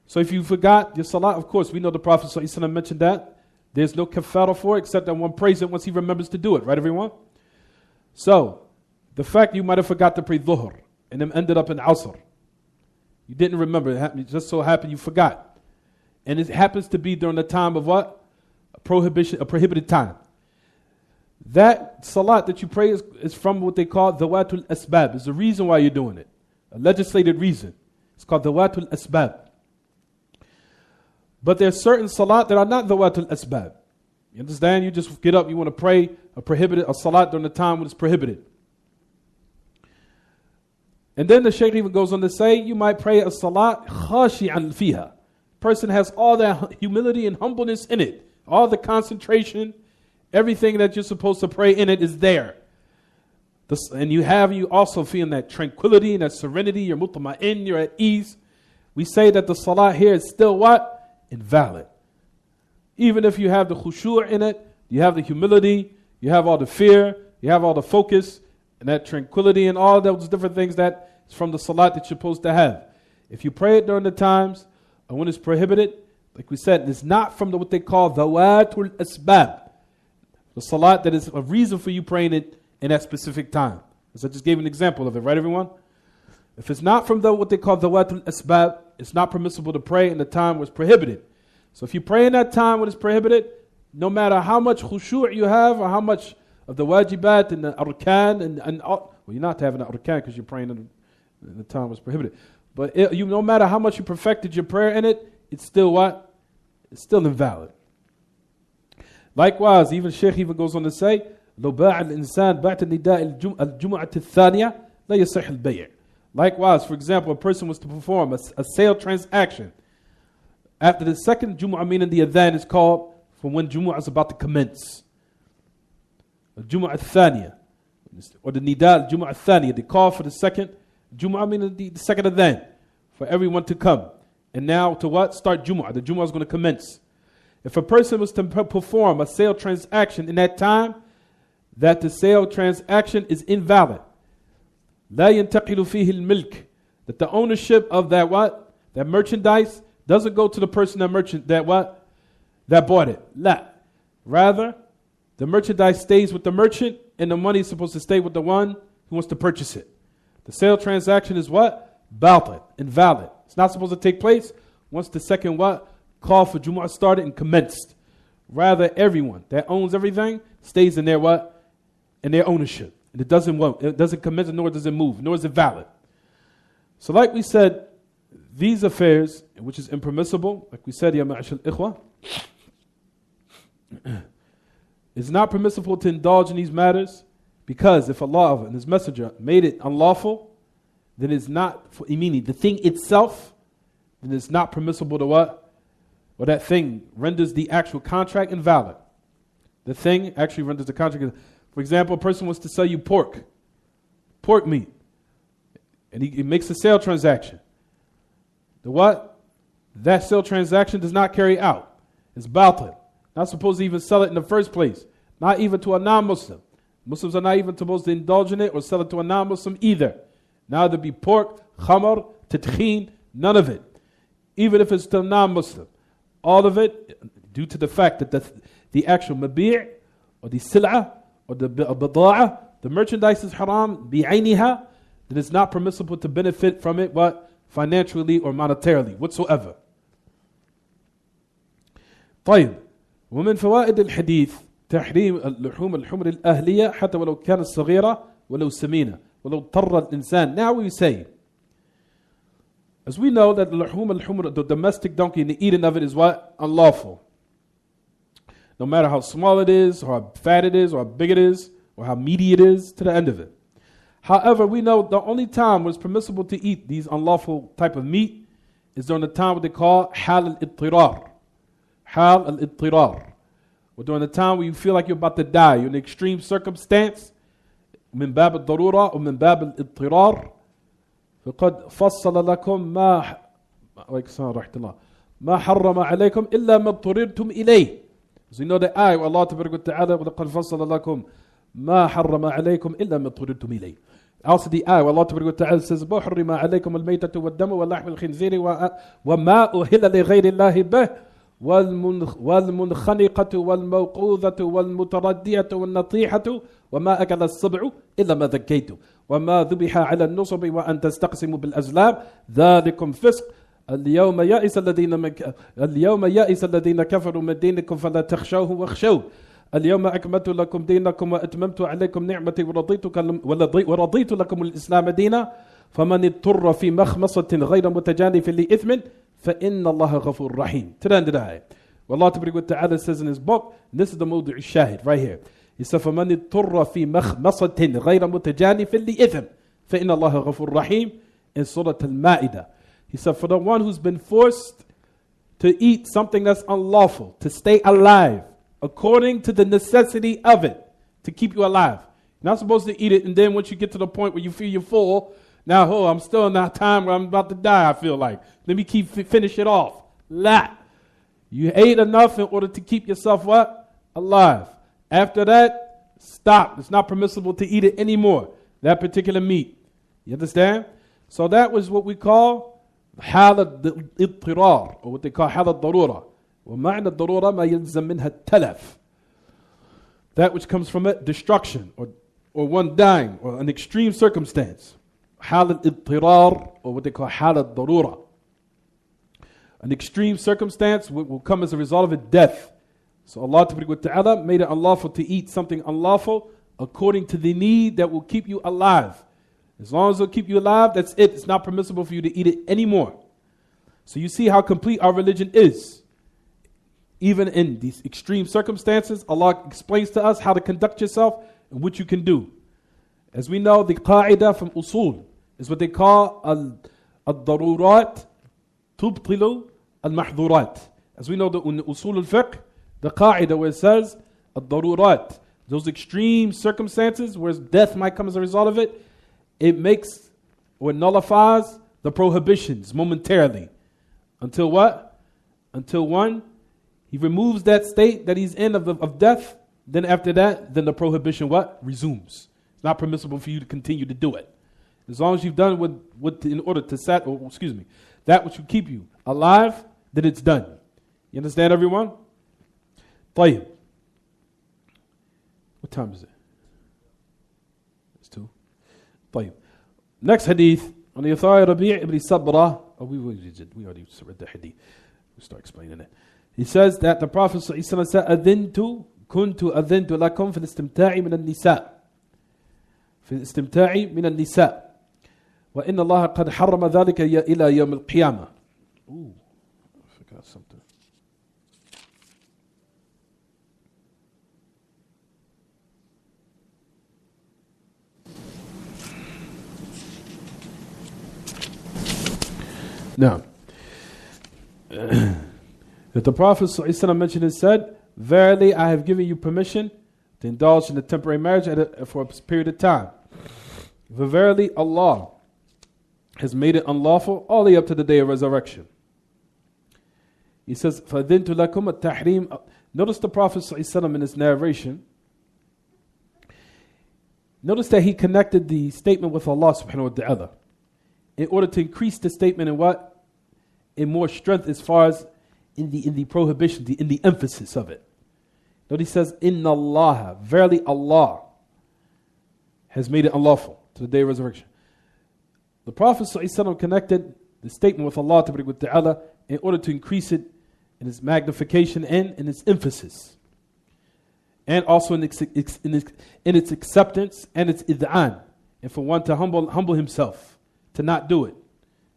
So if you forgot your salat, of course, we know the Prophet ﷺ mentioned that. There's no kafara for it, except that one prays it once he remembers to do it, right everyone? So, the fact you might have forgot to pray dhuhr, and then ended up in asr. You didn't remember, it just so happened you forgot. And it happens to be during the time of what? A prohibited time. That salat that you pray is from what they call dhawatul asbab. It's the reason why you're doing it. A legislated reason. It's called dhawatul asbab. But there's certain salat that are not dhawatul asbab. You understand? You just get up, you want to pray a salat during the time when it's prohibited. And then the Shaykh even goes on to say, you might pray a salat khashi'an fiha. Person has all that humility and humbleness in it. All the concentration, everything that you're supposed to pray in it is there. And you also feel that tranquility and that serenity, you're mutma'in, you're at ease. We say that the salat here is still what? Invalid. Even if you have the khushu' in it, you have the humility, you have all the fear, you have all the focus, and that tranquility and all those different things that is from the salat that you're supposed to have. If you pray it during the times and when it's prohibited, like we said, it's not from what they call dhawatul asbab. The salat that is a reason for you praying it in that specific time. As I just gave an example of it, right everyone? If it's not from what they call dhawatul asbab, it's not permissible to pray in the time where it's prohibited. So if you pray in that time when it's prohibited, no matter how much khushu' you have or how much of the wajibat and the arkan and all, well, you're not having an arkan because you're praying in the time when it's prohibited. But no matter how much you perfected your prayer in it, it's still what? It's still invalid. Likewise, even Shaykh even goes on to say, لو باع الإنسان بعد نداء الجمعة الثانية لا يصح البيع. Likewise, for example, a person was to perform a sale transaction after the second Jumu'ah, meaning the adhan is called from when Jumu'ah is about to commence. The Jumu'ah al-Thaniya, or the Nida al-Jumu'ah al-Thaniya, they call for the second Jumu'ah, meaning the second adhan, for everyone to come. And now to what? Start Jumu'ah. The Jumu'ah is going to commence. If a person was to perform a sale transaction in that time, that the sale transaction is invalid. لا ينتقل فيه الملك, that the ownership of that what? That merchandise doesn't go to the person that bought it. La. Rather, the merchandise stays with the merchant and the money is supposed to stay with the one who wants to purchase it. The sale transaction is what? Batil, invalid. It's not supposed to take place once the second what? Call for Jumu'ah started and commenced. Rather, everyone that owns everything stays in their what? In their ownership. And it doesn't commence, nor does it move, nor is it valid. So like we said, these affairs, which is impermissible, like we said, Ya ma'ashal ikhwa, it's not permissible to indulge in these matters, because if Allah and His Messenger made it unlawful, then it's not, meaning the thing itself, then it's not permissible to what? Or that thing renders the actual contract invalid. The thing actually renders the contract. For example, a person wants to sell you pork meat, and he makes a sale transaction. The what? That sale transaction does not carry out. It's batil. Not supposed to even sell it in the first place. Not even to a non-Muslim. Muslims are not even supposed to indulge in it or sell it to a non-Muslim either. Neither be pork, khamar, tadkhin, none of it. Even if it's to a non-Muslim. All of it, due to the fact that the actual mabi' or the sil'ah or the bida'ah, the merchandise is haram, bi'ayniha, then it's not permissible to benefit from it, but financially or monetarily, whatsoever. طيب. ومن فوائد الحديث تحريم اللحوم الحمر الأهلية حتى ولو كانت صغيرة ولو سمينة ولو اضطر الإنسان. Now we say, as we know that the domestic donkey and the eating of it is what? Unlawful. No matter how small it is, or how fat it is, or how big it is, or how meaty it is, to the end of it. However, we know the only time when it's permissible to eat these unlawful type of meat is during the time what they call hal al-ittirar. Hal al-ittirar. Or during the time when you feel like you're about to die, you're in an extreme circumstance, من باب الضرورة ومن باب الاضطرار فقد فصل لكم ما حرم عليكم إلا ما اضطررتم إليه. So you know the ayah Allah Tabaraka wa Ta'ala وَلَقَدْ فَصَّلَ لَكُمْ مَا حَرَّمَ عَلَيْكُمْ إِلَّا مَا اضْطُرِرْتُمْ إِلَيْهِ. Also the ayah Allah Tabaraka wa Ta'ala says وَحُرِّمَ عَلَيْكُمُ الْمَيْتَةُ وَالدَّمُ وَلَحْمُ الْخِنْزِيرِ وَمَا أُهِلَّ لِغَيْرِ اللَّهِ بِهِ والمنخنقة والموقوذة والمتردية والنطيحة وما أكل السبع إلا ما ذكيتم وما ذبح على النصب وأن تستقسموا بالأزلام ذلكم فسق اليوم يئس الذين كفروا من دينكم فلا تخشوه واخشوه اليوم أكملت لكم دينكم وأتممت عليكم نعمتي ورضيت لكم الإسلام دينا فمن اضطر في مخمصة غير متجانف لإثم فإن الله غفور رحيم. To the end of the ayah. Well, Allah Tabaraka wa Ta'ala says in his book, and this is the mawdu' al-shahid right here. He said, فَمَنِ اضْطُرَّ فِي مَخْمَصَةٍ غَيْرَ مُتَجَانِفٍ لِإِثْمٍ فَإِنَّ اللَّهَ غَفُورٌ رَحِيمٌ in Surah Al-Ma'idah. He said, for the one who's been forced to eat something that's unlawful, to stay alive, according to the necessity of it, to keep you alive. You're not supposed to eat it, and then once you get to the point where you feel you're full, now, I'm still in that time where I'm about to die, I feel like. Let me finish it off. La. You ate enough in order to keep yourself what? Alive. After that, stop. It's not permissible to eat it anymore, that particular meat. You understand? So that was what we call حال الاضطرار, or what they call حال الضرورة. ومعنى الضرورة ما يلزم منها التلف. That which comes from it, destruction, or one dying, or an extreme circumstance. حال الاضطرار, or what they call حال الضرورة. An extreme circumstance will come as a result of it, death. So Allah Ta'ala made it unlawful to eat something unlawful according to the need that will keep you alive. As long as it'll keep you alive, that's it. It's not permissible for you to eat it anymore. So you see how complete our religion is. Even in these extreme circumstances, Allah explains to us how to conduct yourself and what you can do. As we know, the qa'idah from usul is what they call al-darurat tubtilu al-mahdhurat. As we know in the usul al-fiqh, the qa'idah where it says al-darurat, those extreme circumstances where death might come as a result of it, it makes or nullifies the prohibitions momentarily. Until what? Until one, he removes that state that he's in of death, then after that, then the prohibition what? Resumes. It's not permissible for you to continue to do it. As long as you've done what in order to that which will keep you alive, then it's done. You understand, everyone? طيب. What time is it? It's 2. طيب. Next hadith on the authority of Rabi' ibn Sabra. We already read the hadith. We'll start explaining it. He says that the Prophet said, كنت أذنت لكم في الاستمتاع من النساء. في الاستمتاع من النساء. وإن الله قد حرم ذلك إلى يوم القيامة. Ooh, I forgot something. Now, that the Prophet ﷺ mentioned and said, verily I have given you permission to indulge in the temporary marriage for a period of time. For verily Allah has made it unlawful all the way up to the day of resurrection. He says, فَذِنْتُ لَكُمْ التَّحْرِيمِ. Notice the Prophet ﷺ in his narration. Notice that he connected the statement with Allah subhanahu wa ta'ala in order to increase the statement in what? In more strength as far as in the prohibition, in the emphasis of it. Notice he says, Inna Allah, verily Allah has made it unlawful to the day of resurrection. The Prophet ﷺ connected the statement with Allah ta'ala in order to increase it in its magnification and in its emphasis. And also in its acceptance and its id'an. And for one to humble himself, to not do it.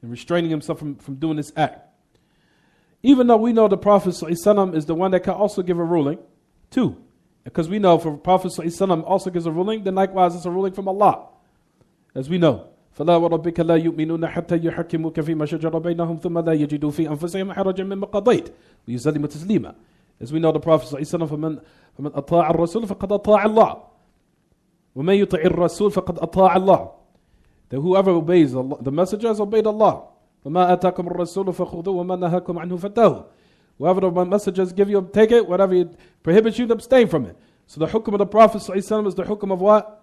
And restraining himself from doing this act. Even though we know the Prophet ﷺ is the one that can also give a ruling too. Because we know if the Prophet ﷺ also gives a ruling, then likewise it's a ruling from Allah. As we know. فَلَا وَرَبِّكَ لَا يُؤْمِنُونَ حَتَّى يُحَكِّمُوكَ فِي مَا شَجَرَ بَيْنَهُمْ ثُمَّ لَا يَجِدُوا فِي أَنفُسِهِمْ حَرَجًا مِّمَّا قَضَيْتَ وَيُسَلِّمُوا تَسْلِيمًا. As we know the Prophet ﷺ, فَمَنْ أَطَاعَ الرَّسُولَ فَقَدْ أَطَاعَ اللَّهِ وَمَنْ يُطِعِ الرَّسُولَ فَقَدْ أَطَاعَ اللَّهِ. That whoever obeys the messenger has obeyed Allah. وَمَا أَتَاكُمُ الرَّسُولُ فَخُذُوهُ وَمَا نَهَاكُمْ عَنْهُ فَانْتَهُوا. Whatever the messengers give you, take it. Whatever it prohibits you, abstain from it. So the hukm of the Prophet ﷺ is the hukm of what?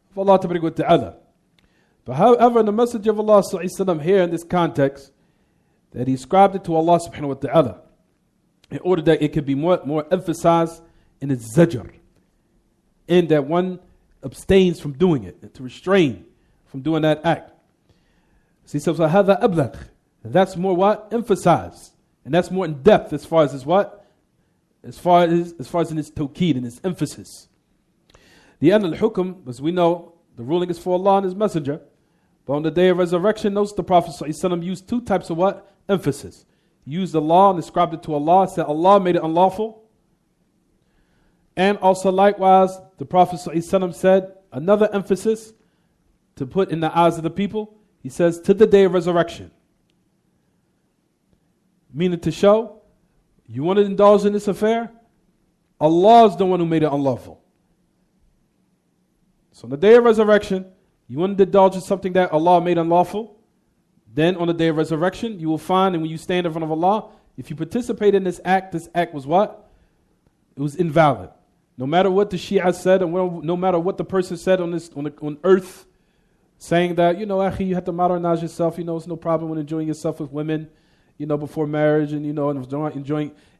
Of Allah ta'ala. But however, the Messenger of Allah ﷺ here in this context, that he ascribed it to Allah subhanahu wa ta'ala, in order that it could be more emphasized in its zajr, in that one abstains from doing it, and to restrain from doing that act. So he says, هَذَا أَبْلَغ. That's more what? Emphasized. And that's more in depth as far as his what? As far as in its tawqeed, in its emphasis. The end of the hukm, as we know, the ruling is for Allah and His Messenger. But on the day of resurrection, notice the Prophet ﷺ used two types of what? Emphasis. He used the law and ascribed it to Allah, said Allah made it unlawful. And also likewise, the Prophet ﷺ said another emphasis to put in the eyes of the people. He says, to the day of resurrection. Meaning to show, you want to indulge in this affair? Allah is the one who made it unlawful. So on the day of resurrection, you want to indulge in something that Allah made unlawful? Then on the day of resurrection, you will find, and when you stand in front of Allah, if you participate in this act was what? It was invalid. No matter what the Shia said, and no matter what the person said on earth, saying that, akhi, you have to modernize yourself, it's no problem when enjoying yourself with women, before marriage, and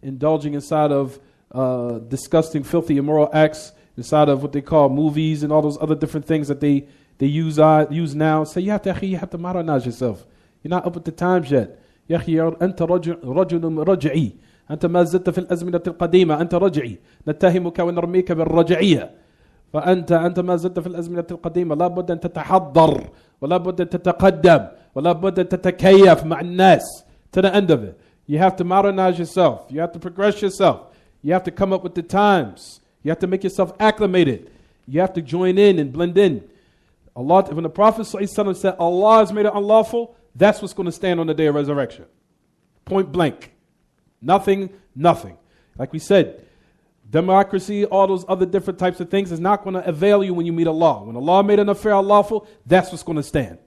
indulging inside of disgusting, filthy, immoral acts, inside of what they call movies and all those other different things that they use now. So you have to modernize yourself. You're not up with the times yet. يا أخي أنت رجل رجعي. أنت ما زلت في الأزمنة القديمة. أنت رجعي. نتهمك ونرميك بالرجعية. فأنت ما زلت في الأزمنة القديمة. لا بد أن تتحضر ولا بد أن تتقدم ولا بد أن تتكيف مع الناس. To the end of it, you have to modernize yourself. You have to progress yourself. You have to come up with the times. You have to make yourself acclimated. You have to join in and blend in. Allah, when the Prophet ﷺ said Allah has made it unlawful, that's what's going to stand on the day of resurrection. Point blank. Nothing. Like we said, democracy, all those other different types of things is not going to avail you when you meet Allah. When Allah made an affair unlawful, that's what's going to stand.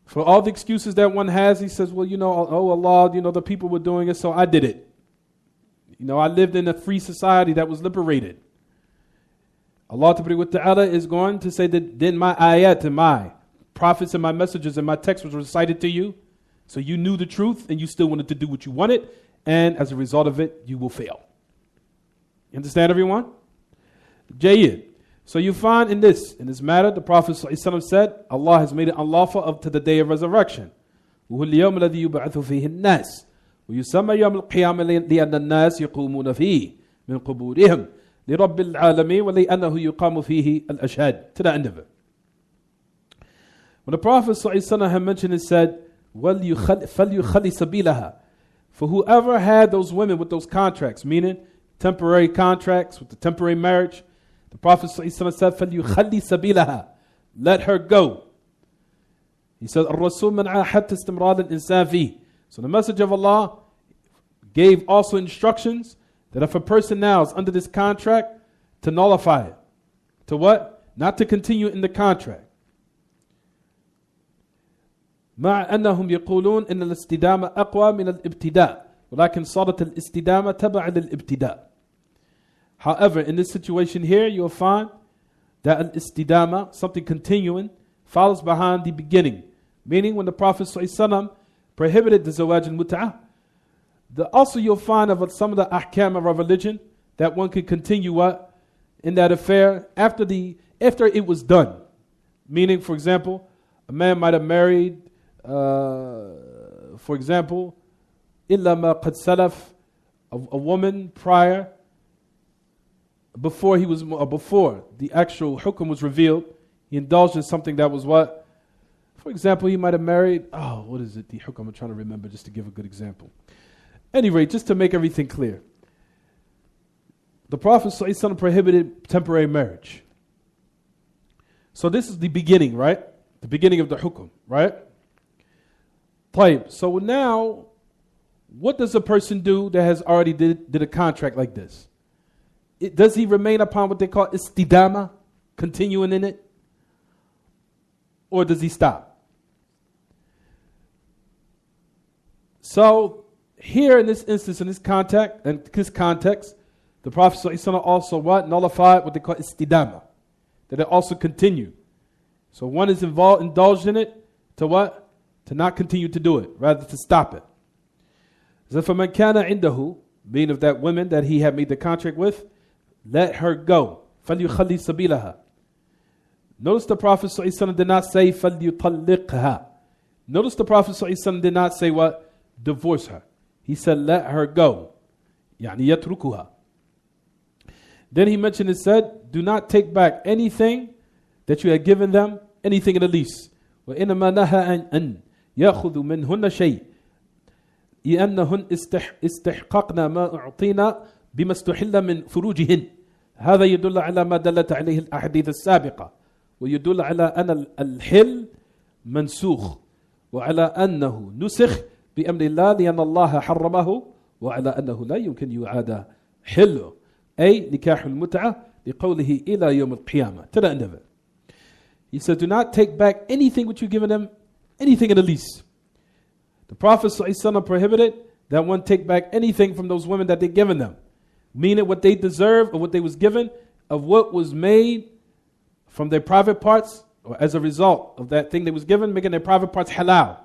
For all the excuses that one has, he says, well, oh Allah, the people were doing it, so I did it. I lived in a free society that was liberated. Allah Ta'ala is going to say that then my ayat and my prophets and my messages and my text was recited to you. So you knew the truth and you still wanted to do what you wanted. And as a result of it, you will fail. You understand, everyone? Jayyid. So you find in this matter, the Prophet ﷺ said, Allah has made it unlawful up to the day of resurrection. وَهُ الْيَوْمَ الَّذِي يُبْعَثُ فِيهِ النَّاسِ وَيُسَمَّى يَوْمَ الْقِيَامَةِ لِأَنَّ النَّاسِ يَقُومُونَ فِيهِ مِنْ قُبُورِهِمْ لِرَبِّ الْعَالَمِينَ وَلِأَنَّهُ يُقَامُ فِيهِ الْأَشْهَادِ. To the end of it. When the Prophet ﷺ had mentioned and said, فَلْيُخَلِّ سَبِيلَهَا. For whoever had those women with those contracts, meaning temporary contracts with the temporary marriage, the Prophet ﷺ said, فَلْيُخَلِّ سَبِيلَهَا. Let her go. He says, الرسول من عاهدت استمرار الإنسان فيه. So the message of Allah gave also instructions that if a person now is under this contract, to nullify it. To what? Not to continue in the contract. مع أنهم يقولون إن الاستدامة أقوى من الابتداء ولكن صارت الاستدامة تبع للابتداء. However, in this situation here, you'll find that al-istidama, something continuing, follows behind the beginning. Meaning when the Prophet ﷺ prohibited the zawaj al-mut'ah, also you'll find of some of the ahkam of our religion that one could continue what? In that affair after it was done. Meaning, for example, a man might have married, for example, illa ma qad salaf, a woman prior, before the actual hukum was revealed, he indulged in something that was what? For example, he might have married, what is it? The hukum, I'm trying to remember just to give a good example. Anyway, just to make everything clear. The Prophet ﷺ prohibited temporary marriage. So this is the beginning, right? The beginning of the hukum, right? So now, what does a person do that has already did a contract like this? Does he remain upon what they call istidama, continuing in it? Or does he stop? So here in this instance, in this context, the Prophet ﷺ also what? Nullified what they call istidama. That it also continue. So one is indulged in it to what? To not continue to do it, rather to stop it. So فَمَنْ كَانَ عِنْدَهُ, meaning of that woman that he had made the contract with, let her go. فَلْيُخَلِّ سَبِيلَهَا. Notice the Prophet ﷺ did not say فَلْيُطَلِّقْهَا. Notice the Prophet ﷺ did not say what? Divorce her. He said let her go. يعني يتركها. Then he mentioned and said, do not take back anything that you had given them, anything in the lease. وَإِنَّمَا نَهَى أَنْ يَأْخُذُ مِنْهُنَّ شَيْءٍ لأنهن استحققنا ما أعطينا بما استحل من فروجهن. هذا يدل على ما دلت عليه الأحاديث السابقة ويدل على أن الحل منسوخ وعلى أنه نسخ بأمر الله لأن الله حرمه وعلى أنه لا يمكن يعاد حله أي نكاح المتعة لقوله إلى يوم القيامة. To the end of it. He said, do not take back anything which you've given them, anything in the lease. The Prophet ﷺ prohibited that one take back anything from those women that they've given them. Meaning what they deserve or what they was given of what was made from their private parts or as a result of that thing they was given, making their private parts halal.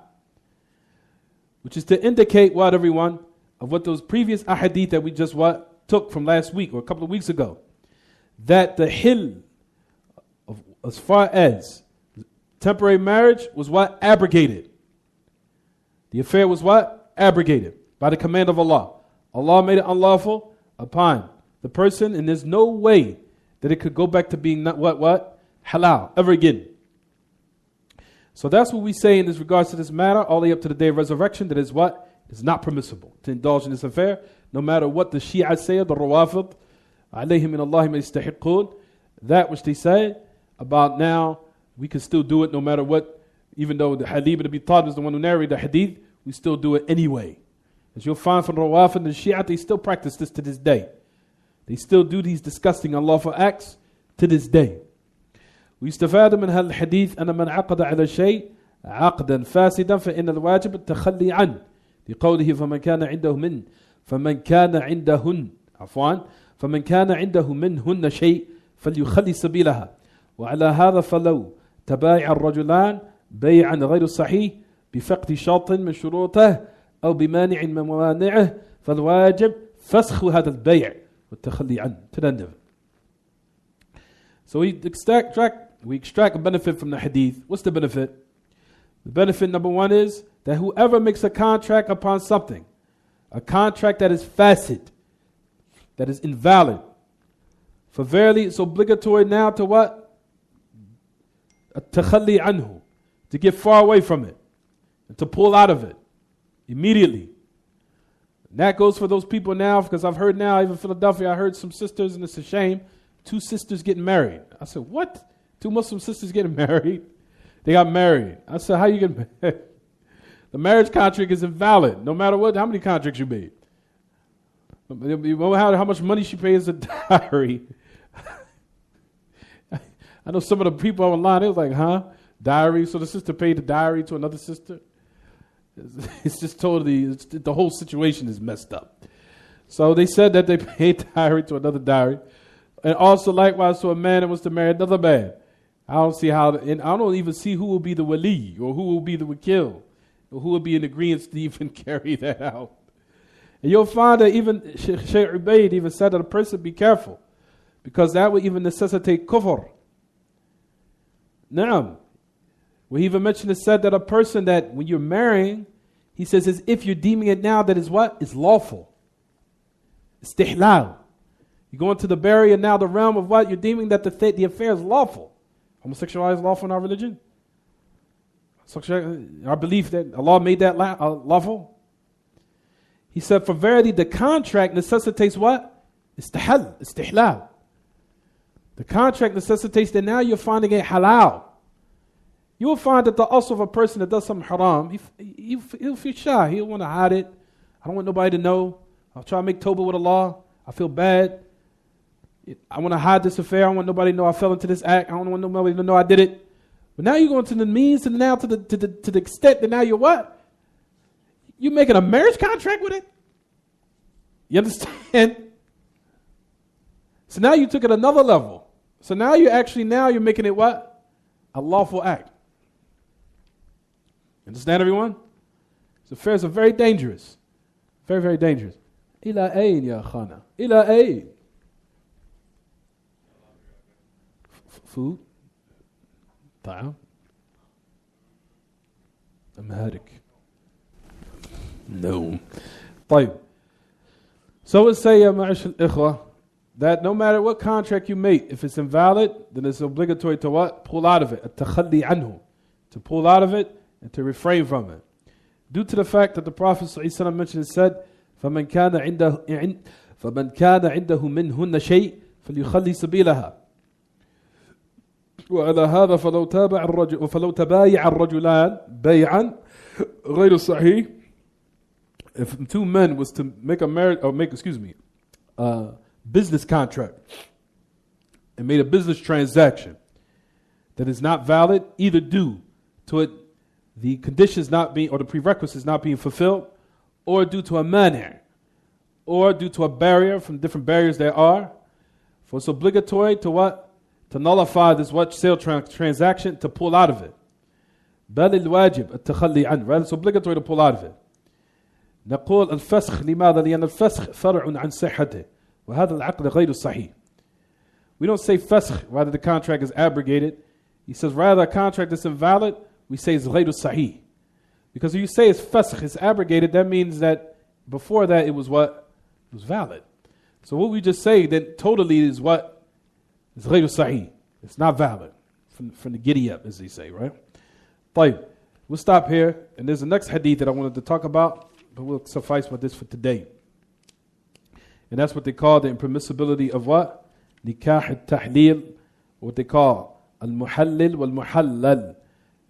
Which is to indicate what everyone of what those previous ahadith that we just took from last week or a couple of weeks ago. That the hil of, as far as temporary marriage was what? Abrogated. The affair was what? Abrogated by the command of Allah. Allah made it unlawful upon the person, and there's no way that it could go back to being not what? Halal, ever again. So that's what we say in this regards to this matter, all the way up to the day of resurrection, that is what? It's not permissible to indulge in this affair, no matter what the Shia say, the Rawafid, alayhim min Allahi ma yastahiqun, that which they say about now, we can still do it no matter what, even though the Hadeeth ibn Abi Talib is the one who narrated the Hadith, we still do it anyway. As you'll find from the Rawafid and the Shia, they still practice this to this day. They still do these disgusting unlawful acts to this day. ويستفاد من هذا الحديث أن من عقد على شيء عقدا فاسدا فإن الواجب التخلي عنه لقوله فمن كان عنده منهن شيء فليخلي سبيلها وعلى هذا فلو تبايع الرجلان بيعا غير صحيح بفقد شرط من شروطه أو بمانع من موانعه فالواجب فسخ هذا البيع والتخلي عنه. To the end of it. So we extract a benefit from the hadith. What's the benefit? The benefit number one is that whoever makes a contract upon something, a contract that is fasid, that is invalid, for verily it's obligatory now to what? Takhalli anhu, to get far away from it, and to pull out of it immediately. And that goes for those people now, because I've heard now, even in Philadelphia, I heard some sisters, and it's a shame, 2 sisters getting married. I said, what? 2 Muslim sisters getting married? They got married. I said, how you get married? The marriage contract is invalid, no matter what. How many contracts you made? How much money she pays as a dowry? I know some of the people online, they was like, huh? Dowry? So the sister paid the dowry to another sister? It's just totally, the whole situation is messed up. So they said that they paid dowry to another dowry. And also likewise to a man that was to marry another man. I don't see how, and I don't even see who will be the wali or who will be the wakil or who will be in agreement to even carry that out. And you'll find that even Sheikh Ubaid even said that a person be careful because that would even necessitate kufr. Naam. Well, he even mentioned and said that a person that when you're marrying, he says as if you're deeming it now that is what? It's lawful. Istihlal. You go into the barrier now, the realm of what? You're deeming that the affair is lawful. Homosexuality is lawful in our religion? Our belief that Allah made that lawful? He said, for verily the contract necessitates what? Istihlal. The contract necessitates that now you're finding it halal. You will find that the asl of a person that does something haram, he'll feel shy. He'll want to hide it. I don't want nobody to know. I'll try to make tawbah with Allah. I feel bad. I want to hide this affair. I don't want nobody to know I fell into this act. I don't want nobody to know I did it. But now you're going to the means and now to the extent that now you're what? You're making a marriage contract with it? You understand? So now you took it another level. So now you're making it what? A lawful act. Understand, everyone? So affairs are very dangerous. Very, very dangerous. Ila ayn ya khana. Ila ayn. Food. Ta'am. Amharik. No. طيب. So let's say, ma'ash al-ikhwa, that no matter what contract you make, if it's invalid, then it's obligatory to what? Pull out of it. At-takhalli anhu. To pull out of it and to refrain from it. Due to the fact that the Prophet ﷺ mentioned and said, فَمَنْ كَانَ عِنْدَهُ مِنْهُنَّ شَيْءٍ فَلْيُخَلِّ سَبِيلَهَا وعلى هذا فلو تبايع الرجلان بيعا غير صحيح. If two men was to make a business contract and made a business transaction that is not valid, either due to it, the conditions not being, or the prerequisites not being fulfilled, or due to a mani', or due to a barrier from different barriers there are, for it's obligatory to what? To nullify this sale transaction, to pull out of it. بل الواجب التخلي عنه. Rather, it's obligatory to pull out of it. نقول الفسخ لماذا؟ لأن الفسخ فرع عن صحته وهذا العقد غير صحيح. We don't say fasakh, rather the contract is abrogated. He says rather a contract that's invalid, we say it's غير صحيح. Because if you say it's fasakh, it's abrogated, that means that before that it was what? It was valid. So what we just say then totally is what? It's غير صحيح. It's not valid. From the giddy up, as they say, right? طيب. We'll stop here. And there's the next hadith that I wanted to talk about, but we'll suffice with this for today. And that's what they call the impermissibility of what? Nikah al-tahleel, what they call al-muhallil wal-muhallal.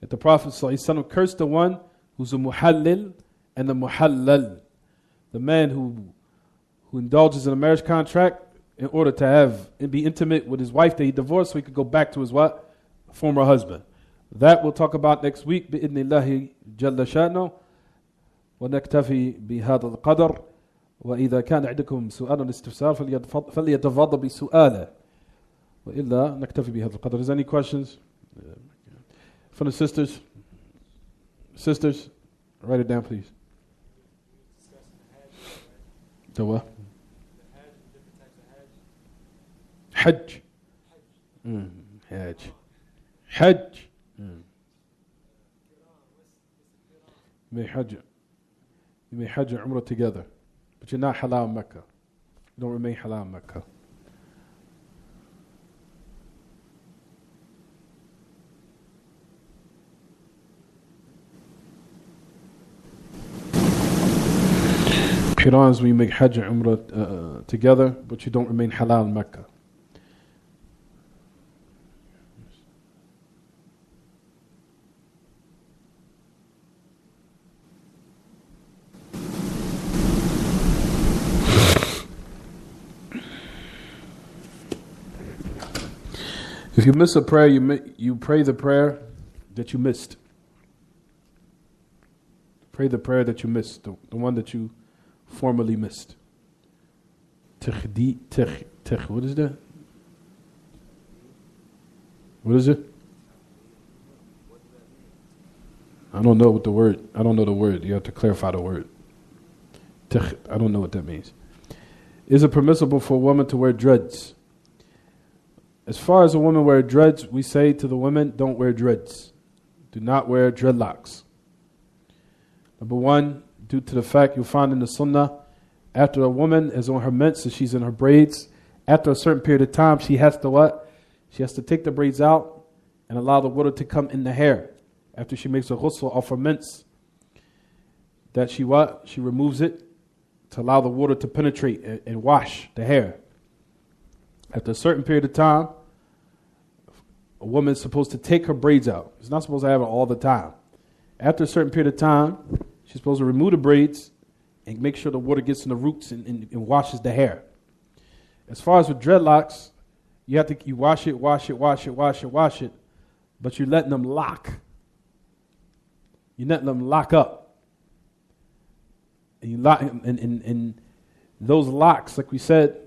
That the Prophet ﷺ cursed the one who's a muhallil and the muhallal. The man who indulges in a marriage contract in order to have and be intimate with his wife that he divorced so he could go back to his what? Former husband. That we'll talk about next week. بإذن الله جل شأنه. ونكتفي بهذا القدر. وإذا كان عندكم سؤال أو استفسار فليتفضل بسؤاله. وإلا نكتفي بهذا القدر. Is there any questions? From the sisters? Sisters? Write it down, please. The what? Hajj. Hajj. Hajj. You may Hajj and Umrah together, but you're not halal in Mecca. You don't remain halal in Mecca. Qiran is when you make Hajj and Umrah together, but you don't remain halal in Mecca. If you miss a prayer, you pray the prayer that you missed. Pray the prayer that you missed, the one that you formerly missed. What is that? What is it? I don't know the word. You have to clarify the word. I don't know what that means. Is it permissible for a woman to wear dreads? As far as a woman wear dreads, we say to the women, don't wear dreads. Do not wear dreadlocks. Number one, due to the fact you'll find in the sunnah, after a woman is on her menses, she's in her braids, after a certain period of time, she has to what? She has to take the braids out and allow the water to come in the hair. After she makes a ghusl off her mens, that she what? She removes it to allow the water to penetrate and wash the hair. After a certain period of time, a woman is supposed to take her braids out. She's not supposed to have it all the time. After a certain period of time, she's supposed to remove the braids and make sure the water gets in the roots and washes the hair. As far as with dreadlocks, you wash it, but you're letting them lock. You're letting them lock up. And you lock, and those locks, like we said,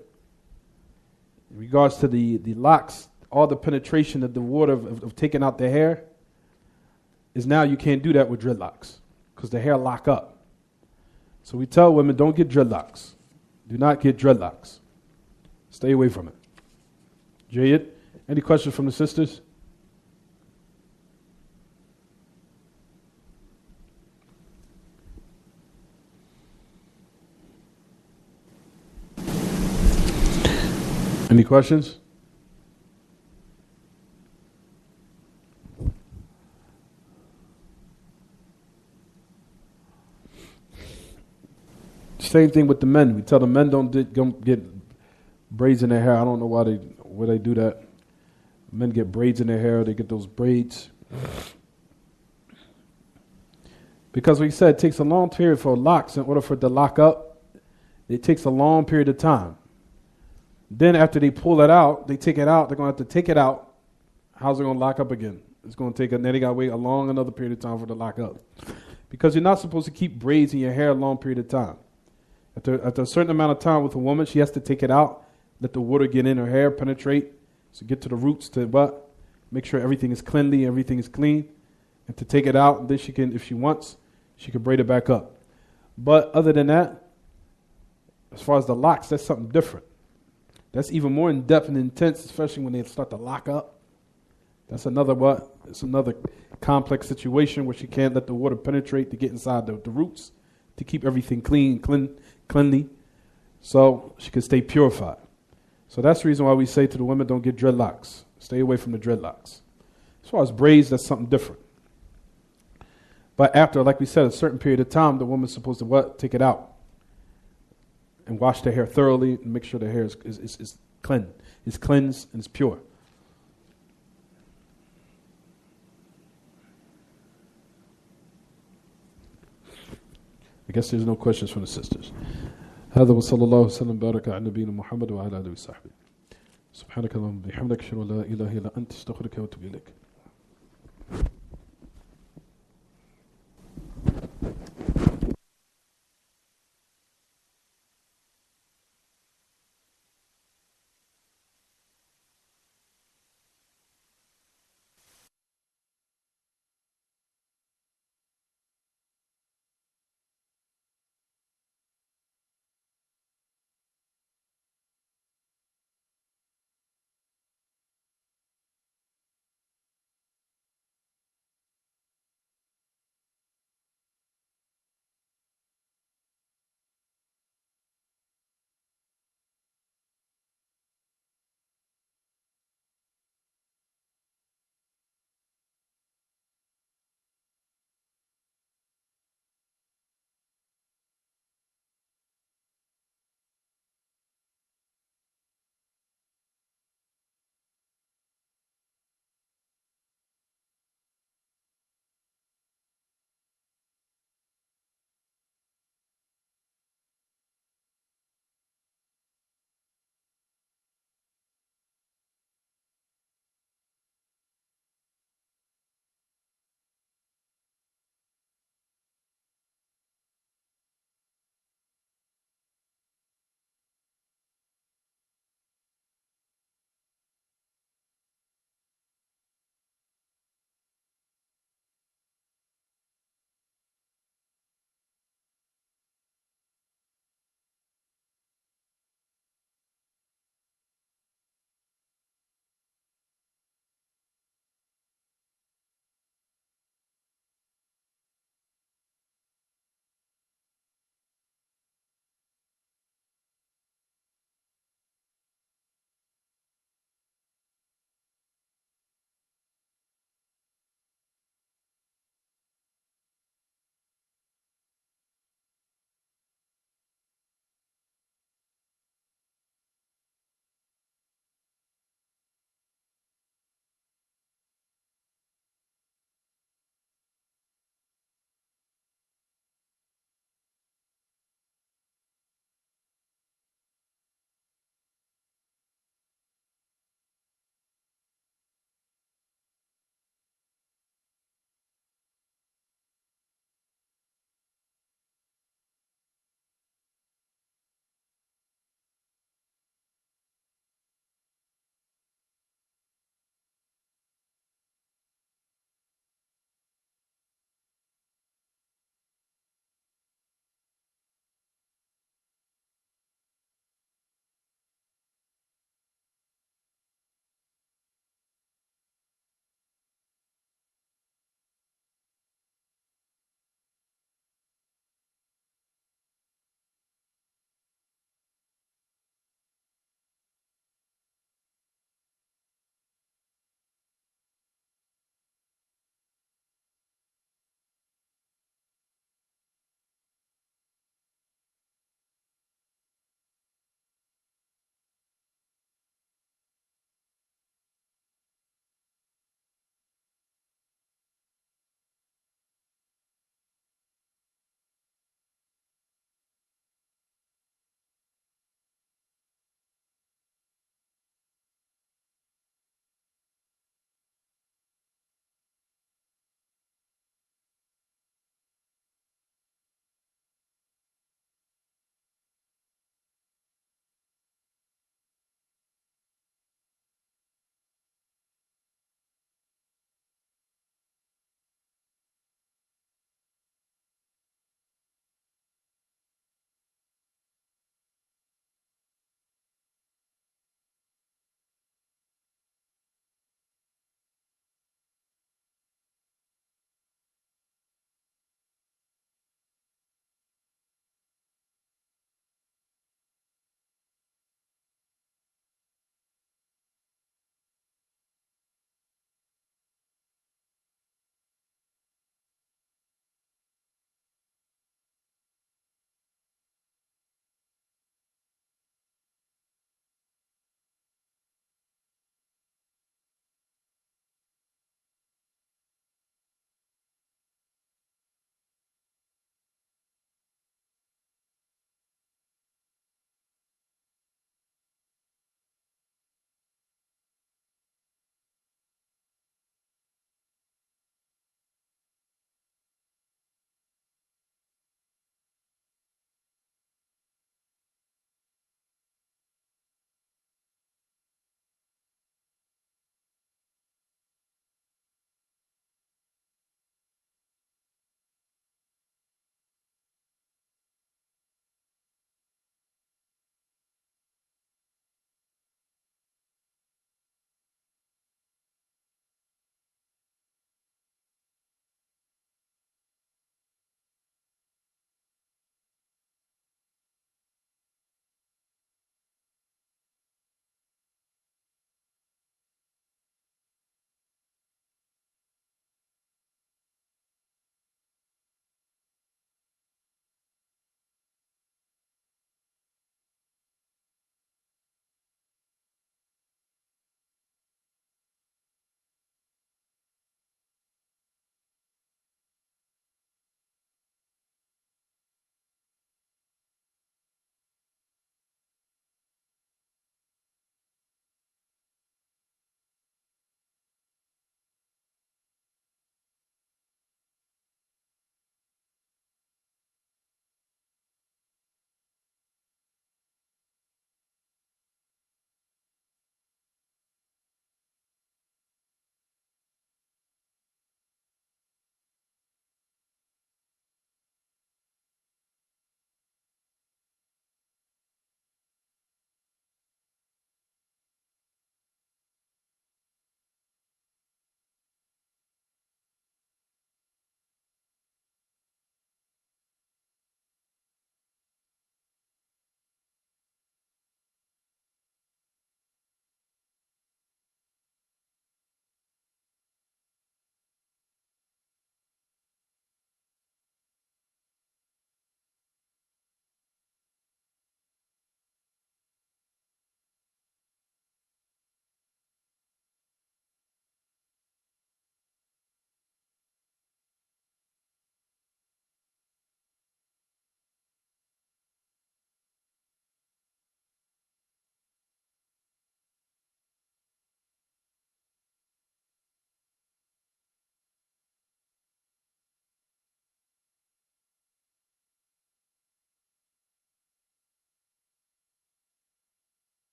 in regards to the locks, all the penetration of the water of taking out the hair, is now you can't do that with dreadlocks because the hair lock up. So we tell women, don't get dreadlocks. Do not get dreadlocks. Stay away from it. Jayed, any questions from the sisters? Any questions? Same thing with the men. We tell the men don't get braids in their hair. I don't know why they do that. Men get braids in their hair. They get those braids. Because we said it takes a long period for locks. In order for it to lock up, it takes a long period of time. Then after they pull it out, they take it out. They're going to have to take it out. How's it going to lock up again? It's going to take then they got to wait a long another period of time for it to lock up. Because you're not supposed to keep braids in your hair a long period of time. After a certain amount of time with a woman, she has to take it out, let the water get in her hair, penetrate, so get to the roots to what? Make sure everything is cleanly, everything is clean, and to take it out, and then she can, if she wants, she can braid it back up. But other than that, as far as the locks, that's something different. That's even more in-depth and intense, especially when they start to lock up. That's another what? It's another complex situation where she can't let the water penetrate to get inside the roots to keep everything cleanly, so she can stay purified. So that's the reason why we say to the women, don't get dreadlocks. Stay away from the dreadlocks. As far as braids, that's something different. But after, like we said, a certain period of time, the woman's supposed to what? Take it out and wash their hair thoroughly and make sure their hair is cleansed. It's cleansed and it's pure. I guess there's no questions from the sisters. هذا وصلى الله وسلم بارك على نبينا محمد وعلى آله وصحبه. سبحانك اللهم وبحمدك أشهد أن لا إله إلا أنت أستغفرك وأتوب إليك.